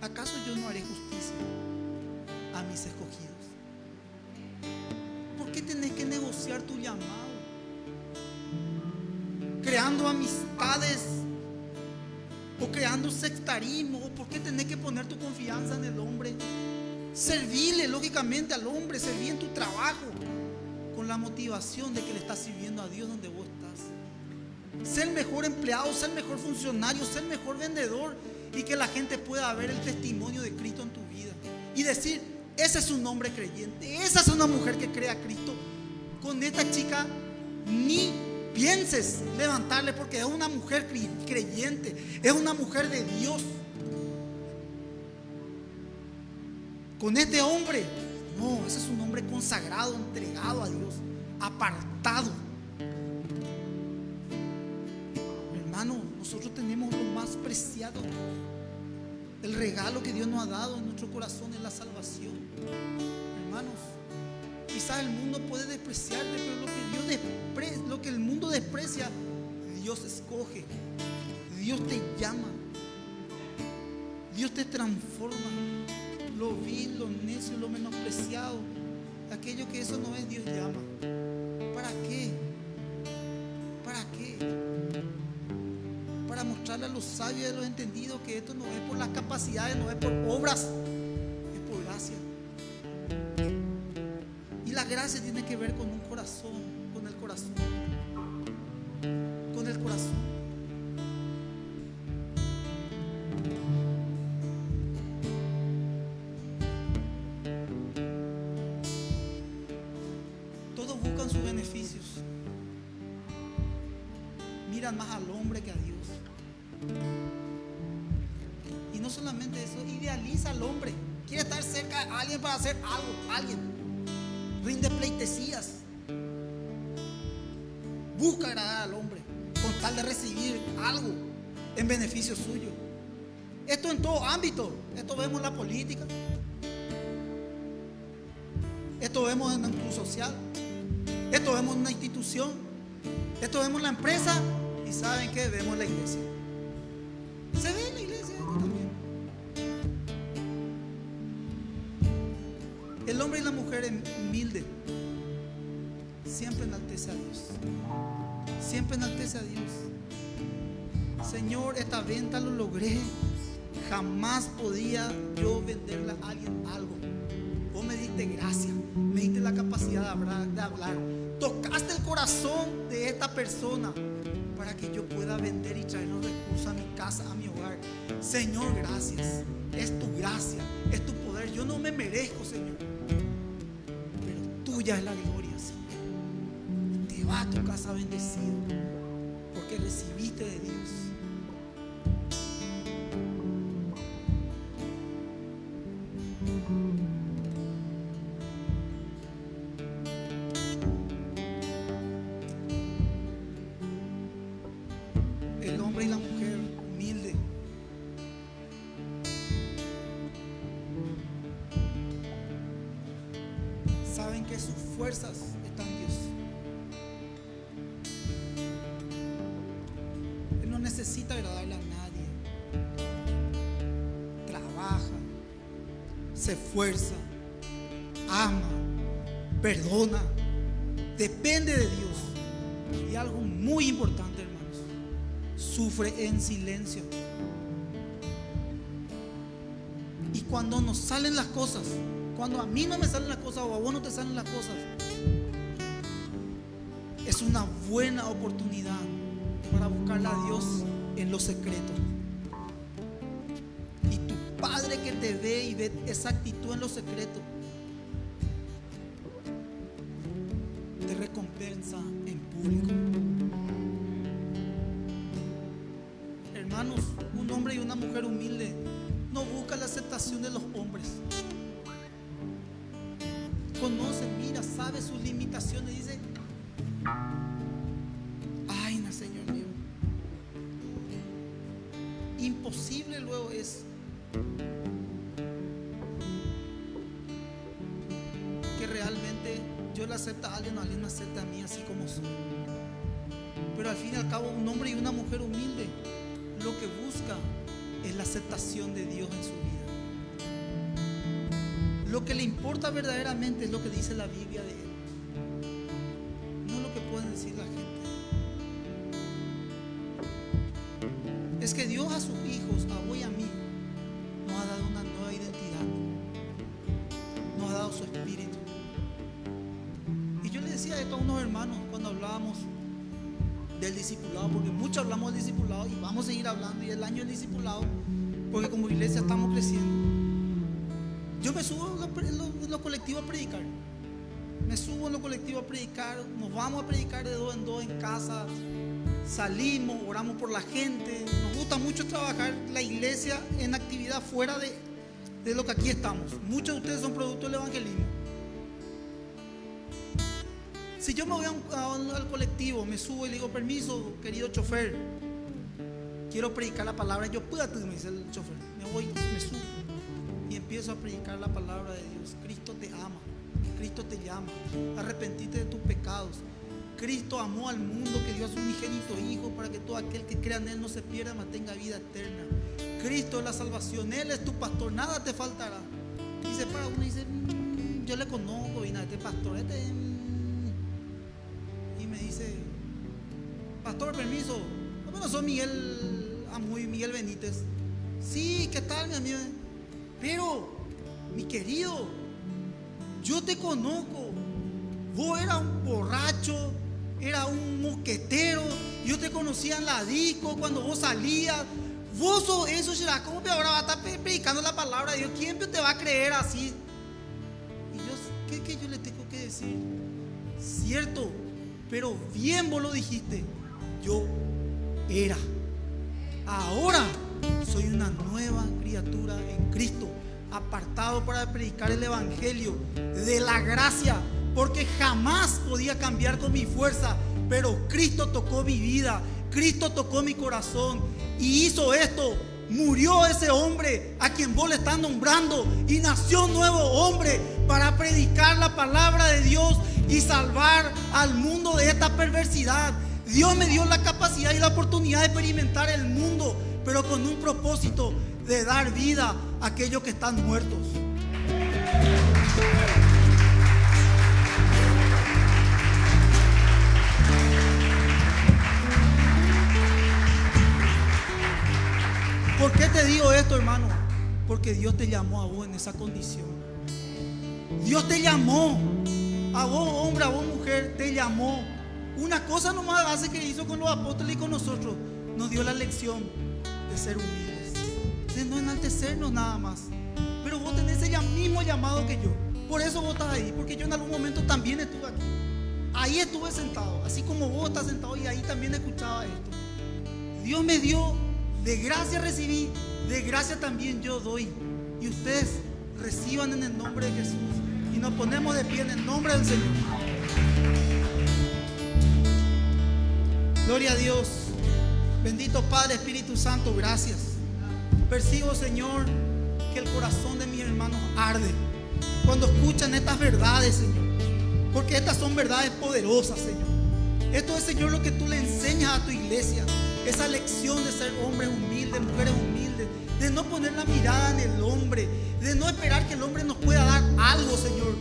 ¿acaso yo no haré justicia a mis escogidos? ¿Por qué tenés que negociar tu llamado? creando amistades o creando sectarismo? ¿O por qué tenés que poner tu confianza en el hombre? Servirle lógicamente al hombre, servir en tu trabajo con la motivación de que le estás sirviendo a Dios donde vos estás. Ser mejor empleado, ser mejor funcionario, ser mejor vendedor, y que la gente pueda ver el testimonio de Cristo en tu vida y decir: ese es un hombre creyente, esa es una mujer que cree a Cristo. Con esta chica ni pienses levantarle, porque es una mujer creyente, es una mujer de Dios. Con este hombre, no, ese es un hombre consagrado, entregado a Dios, apartado. Hermano, nosotros tenemos lo más preciado. El regalo que Dios nos ha dado en nuestro corazón es la salvación. Hermanos, quizás el mundo puede despreciarte, pero lo que el mundo desprecia, Dios escoge. Dios te llama. Dios te transforma. Lo vil, lo necio, lo menospreciado, aquello que eso no es, Dios llama. ¿Para qué? ¿Para qué? Para mostrarle a los sabios y a los entendidos que esto no es por las capacidades, no es por obras, es por gracia. Y la gracia tiene que ver con un corazón, con el corazón, con el corazón. Todos buscan sus beneficios, miran más al hombre que a Dios. Y no solamente eso, idealiza al hombre, quiere estar cerca de alguien para hacer algo, alguien rinde pleitesías, busca agradar al hombre con tal de recibir algo en beneficio suyo. Esto en todo ámbito. Esto vemos en la política, esto vemos en el club social, esto vemos en una institución, esto vemos en la empresa, y ¿saben qué? Vemos en la iglesia. Se ve en la iglesia esto también. El hombre y la mujer humilde siempre enaltece a Dios. Siempre enaltece a Dios. Señor, esta venta lo logré. Jamás podía yo venderle a alguien algo. Vos me diste gracia, me diste la capacidad de hablar. Tocaste el corazón de esta persona para que yo pueda vender y traer los recursos a mi casa, a mi hogar. Señor, gracias. Es tu gracia, es tu poder. Yo no me merezco, Señor, pero tuya es la gloria, Señor. Te va a tu casa bendecido porque recibiste de Dios. El hombre y la mujer humilde saben que sus fuerzas están en Dios. Él no necesita agradarle a nadie. Trabaja, se esfuerza, ama, perdona, depende de Dios. Y algo muy importante, hermanos, sufre en silencio. Y cuando nos salen las cosas, cuando a mí no me salen las cosas o a vos no te salen las cosas, es una buena oportunidad para buscarle a Dios en lo secreto. Y tu Padre que te ve y ve esa actitud en lo secreto, te recompensa en público. Hermanos, un hombre y una mujer humilde no busca la aceptación de los hombres. Conoce, mira, sabe sus limitaciones. Dice: ay, no, Señor mío, imposible luego es que realmente yo le acepte a alguien o alguien me acepte a mí así como soy. Pero al fin y al cabo, un hombre y una mujer humilde lo que busca es la aceptación de Dios en su vida. Lo que le importa verdaderamente es lo que dice la Biblia de él, no lo que pueden decir la gente. Dios a sus hijos, a vos y a mí, nos ha dado una nueva identidad, nos ha dado su espíritu. Y yo le decía esto a unos hermanos cuando hablábamos del discipulado, porque mucho hablamos del discipulado y vamos a seguir hablando, y el año del discipulado, porque como iglesia estamos creciendo. Yo me subo en los colectivos a predicar. Me subo en los colectivos a predicar. Nos vamos a predicar de dos en dos en casa. Salimos, oramos por la gente. Nos gusta mucho trabajar la iglesia en actividad fuera de lo que aquí estamos. Muchos de ustedes son producto del evangelismo. Si yo me voy al colectivo, me subo y le digo: permiso, querido chofer, quiero predicar la palabra. Yo puedo, me dice el chofer. Me voy, me subo y empiezo a predicar la palabra de Dios. Cristo te ama, Cristo te llama, arrepentite de tus pecados. Cristo amó al mundo, que dio a su unigénito Hijo para que todo aquel que crea en Él no se pierda, mas tenga vida eterna. Cristo es la salvación, Él es tu pastor, nada te faltará. Y se para uno y dice: yo le conozco, y este pastor, y me dice: pastor, permiso, ¿cómo no soy Miguel Benítez? Sí, ¿qué tal, mi amigo? Pero, mi querido, yo te conozco. Vos eras un borracho, eras un mosquetero. Yo te conocía en la disco cuando vos salías. Vos sos eso, ¿cómo que ahora vas a estar predicando la palabra de Dios? ¿Quién te va a creer así? Y yo, ¿qué yo le tengo que decir? Cierto, pero bien vos lo dijiste. Yo era. Ahora soy una nueva criatura en Cristo, apartado para predicar el evangelio de la gracia, porque jamás podía cambiar con mi fuerza, pero Cristo tocó mi vida, Cristo tocó mi corazón y hizo esto. Murió ese hombre a quien vos le estás nombrando y nació un nuevo hombre para predicar la palabra de Dios y salvar al mundo de esta perversidad. Dios me dio la capacidad y la oportunidad de experimentar el mundo, pero con un propósito de dar vida a aquellos que están muertos. ¿Por qué te digo esto, hermano? Porque Dios te llamó a vos en esa condición. Dios te llamó a vos, hombre, a vos, mujer, te llamó. Una cosa nomás hace que hizo con los apóstoles y con nosotros. Nos dio la lección de ser humildes, de no enaltecernos nada más. Pero vos tenés ese mismo llamado que yo. Por eso vos estás ahí, porque yo en algún momento también estuve aquí. Ahí estuve sentado, así como vos estás sentado, y ahí también escuchaba esto. Dios me dio, de gracia recibí, de gracia también yo doy. Y ustedes reciban en el nombre de Jesús. Y nos ponemos de pie en el nombre del Señor. Gloria a Dios. Bendito Padre, Espíritu Santo, gracias. Percibo, Señor, que el corazón de mis hermanos arde cuando escuchan estas verdades, Señor, porque estas son verdades poderosas, Señor. Esto es, Señor, lo que tú le enseñas a tu iglesia, esa lección de ser hombres humildes, mujeres humildes, de no poner la mirada en el hombre, de no esperar que el hombre nos pueda dar algo, Señor,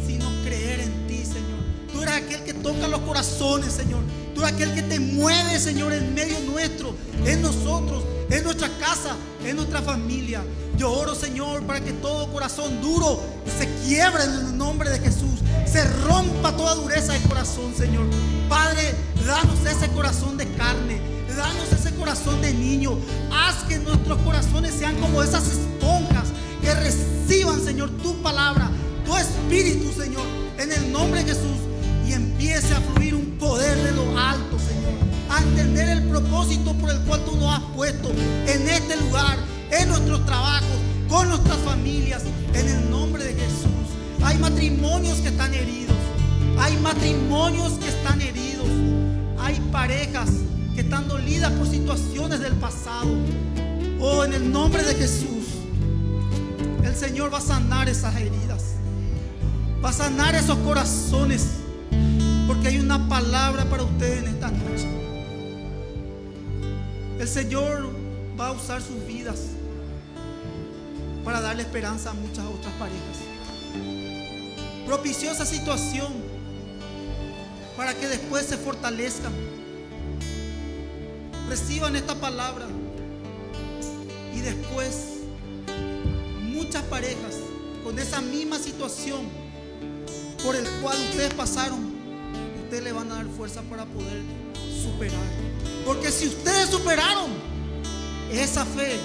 sino creer en ti, Señor. Tú eres aquel que toca los corazones, Señor. Tú eres aquel que te mueve, Señor, en medio nuestro, en nosotros, en nuestra casa, en nuestra familia. Yo oro, Señor, para que todo corazón duro se quiebre en el nombre de Jesús. Se rompa toda dureza de corazón, Señor. Padre, danos ese corazón de carne. Danos ese corazón de niño. Haz que nuestros corazones sean como esas esponjas que reciban, Señor, tu palabra, tu espíritu, Señor, en el nombre de Jesús. Y empiece a fluir un poder de lo alto, Señor, a entender el propósito por el cual tú nos has puesto en este lugar, en nuestros trabajos, con nuestras familias, en el nombre de Jesús. Hay matrimonios que están heridos, hay matrimonios que están heridos, hay parejas que están dolidas por situaciones del pasado. Oh, en el nombre de Jesús, el Señor va a sanar esas heridas, va a sanar esos corazones, porque hay una palabra para ustedes en esta noche. El Señor va a usar sus vidas para darle esperanza a muchas otras parejas. Propició esa situación para que después se fortalezcan. Reciban esta palabra después muchas parejas con esa misma situación por el cual ustedes pasaron, ustedes le van a dar fuerza para poder superar. Porque si ustedes superaron, esa fe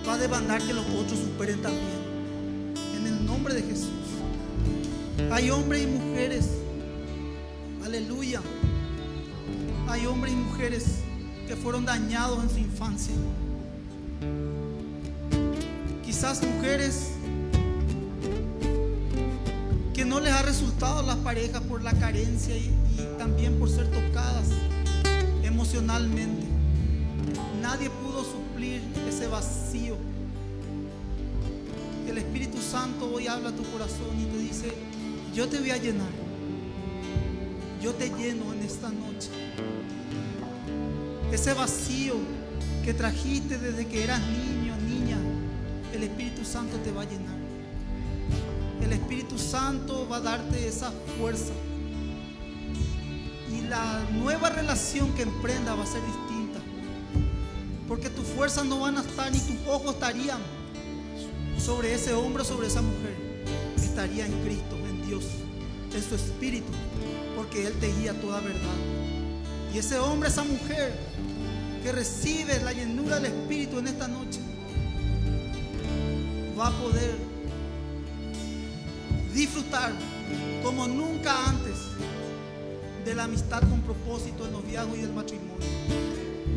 va a demandar que los otros superen también. En el nombre de Jesús. Hay hombres y mujeres, aleluya, hay hombres y mujeres que fueron dañados en su infancia. Quizás mujeres que no les ha resultado las parejas por la carencia y también por ser tocadas emocionalmente. Nadie pudo suplir ese vacío. El Espíritu Santo hoy habla a tu corazón y te dice: yo te voy a llenar. Yo te lleno en esta noche. Ese vacío que trajiste desde que eras niño, niña, el Espíritu Santo te va a llenar. El Espíritu Santo va a darte esa fuerza. Y la nueva relación que emprenda va a ser distinta. Porque tus fuerzas no van a estar, ni tus ojos estarían sobre ese hombre o sobre esa mujer. Estaría en Cristo, en Dios, en su Espíritu, porque Él te guía a toda verdad. Y ese hombre, esa mujer que recibe la llenura del Espíritu en esta noche, va a poder disfrutar como nunca antes de la amistad con propósito, del noviazgo y del matrimonio.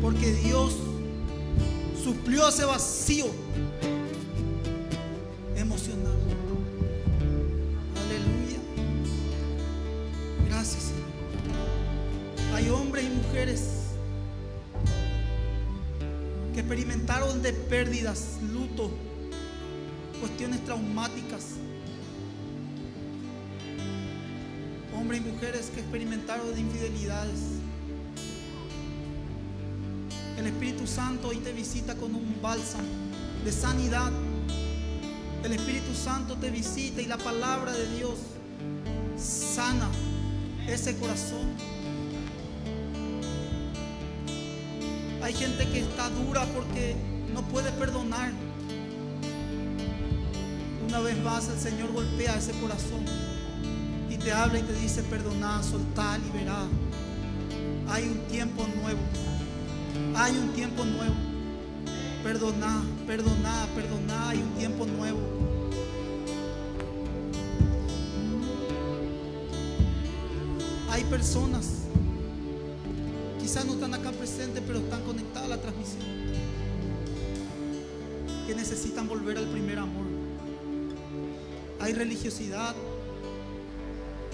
Porque Dios suplió ese vacío emocional. Aleluya. Gracias, Señor. Hay hombres y mujeres que experimentaron de pérdidas, luto, cuestiones traumáticas. Hombres y mujeres que experimentaron de infidelidades. El Espíritu Santo hoy te visita con un bálsamo de sanidad. El Espíritu Santo te visita y la palabra de Dios sana ese corazón. Hay gente que está dura porque no puede perdonar. Una vez más el Señor golpea ese corazón y te habla y te dice: perdoná, soltá, liberá. Hay un tiempo nuevo. Hay un tiempo nuevo. Perdoná, perdoná, perdoná. Hay un tiempo nuevo. Hay personas, quizás no están acá presentes, pero están conectadas a la transmisión, que necesitan volver al primer amor. Hay religiosidad,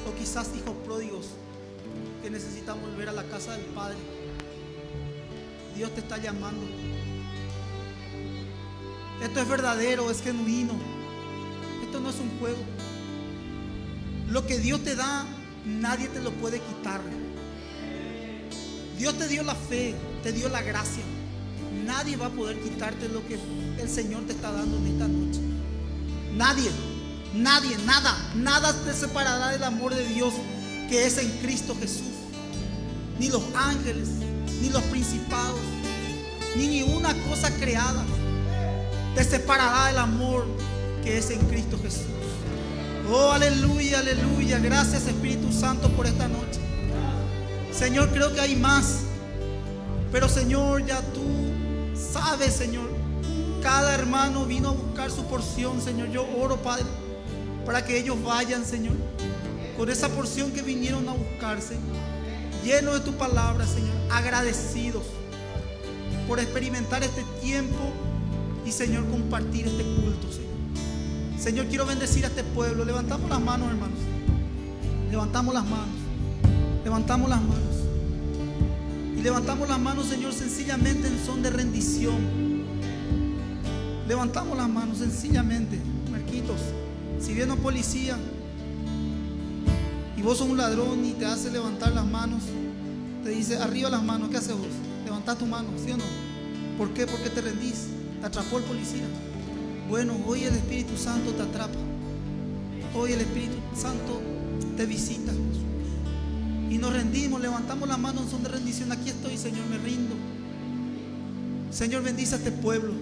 o quizás hijos pródigos que necesitan volver a la casa del Padre. Dios te está llamando. Esto es verdadero, es genuino. Esto no es un juego. Lo que Dios te da, nadie te lo puede quitar. Dios te dio la fe, te dio la gracia. Nadie va a poder quitarte lo que el Señor te está dando en esta noche. Nadie, nadie, nada te separará del amor de Dios que es en Cristo Jesús. Ni los ángeles, ni los principados, ni una cosa creada te separará del amor que es en Cristo Jesús. Oh, aleluya, aleluya. Gracias, Espíritu Santo, por esta noche. Señor, creo que hay más, pero Señor, ya tú sabes, Señor, cada hermano vino a buscar su porción. Señor, yo oro, Padre, para que ellos vayan, Señor, con esa porción que vinieron a buscarse, llenos de tu palabra, Señor, agradecidos por experimentar este tiempo y, Señor, compartir este culto, Señor. Señor, quiero bendecir a este pueblo. Levantamos las manos, hermanos. Levantamos las manos. Levantamos las manos. Y levantamos las manos, Señor, sencillamente en son de rendición. Levantamos las manos sencillamente. Marquitos, si viene un policía y vos sos un ladrón y te hace levantar las manos, te dice: arriba las manos. ¿Qué haces vos? Levantás tu mano, ¿sí o no? ¿Por qué? Porque te rendís. Te atrapó el policía. Bueno, hoy el Espíritu Santo te atrapa. Hoy el Espíritu Santo te visita. Y nos rendimos, levantamos las manos en son de rendición. Aquí estoy, Señor, me rindo. Señor, bendice a este pueblo.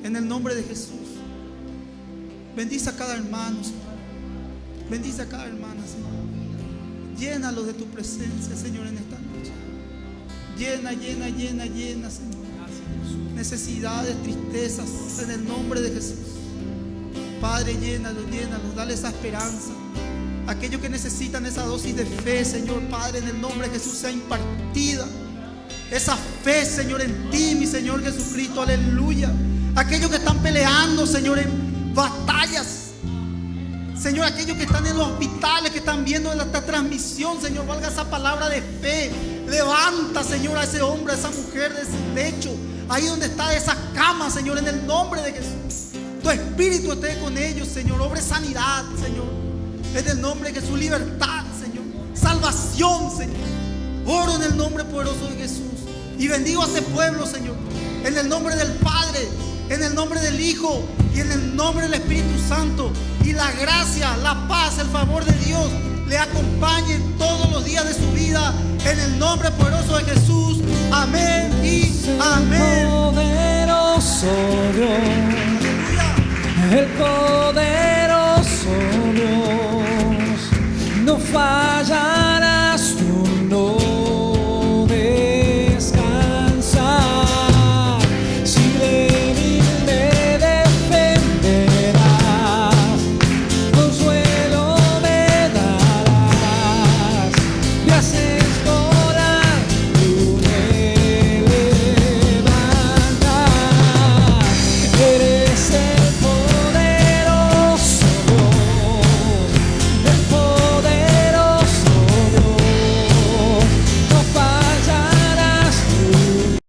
En el nombre de Jesús. Bendice a cada hermano, Señor. Bendice a cada hermana, Señor. Llénalos de tu presencia, Señor, en esta noche. Llena, Señor. Necesidades, tristezas, en el nombre de Jesús. Padre, llénalos, dale esa esperanza. Aquellos que necesitan esa dosis de fe, Señor, Padre, en el nombre de Jesús sea impartida. Esa fe, Señor, en ti, mi Señor Jesucristo, aleluya. Aquellos que están peleando, Señor, en batallas. Señor, aquellos que están en los hospitales, que están viendo esta transmisión, Señor, valga esa palabra de fe. Levanta, Señor, a ese hombre, a esa mujer de ese lecho, ahí donde está esa cama, Señor, en el nombre de Jesús. Tu espíritu esté con ellos, Señor. Obre sanidad, Señor, en el nombre de Jesús. Libertad, Señor. Salvación, Señor. Oro en el nombre poderoso de Jesús. Y bendigo a este pueblo, Señor, en el nombre del Padre, en el nombre del Hijo y en el nombre del Espíritu Santo. Y la gracia, la paz, el favor de Dios le acompañe todos los días de su vida, en el nombre poderoso de Jesús. Amén y amén. Poderoso Dios, el poderoso Dios no falla.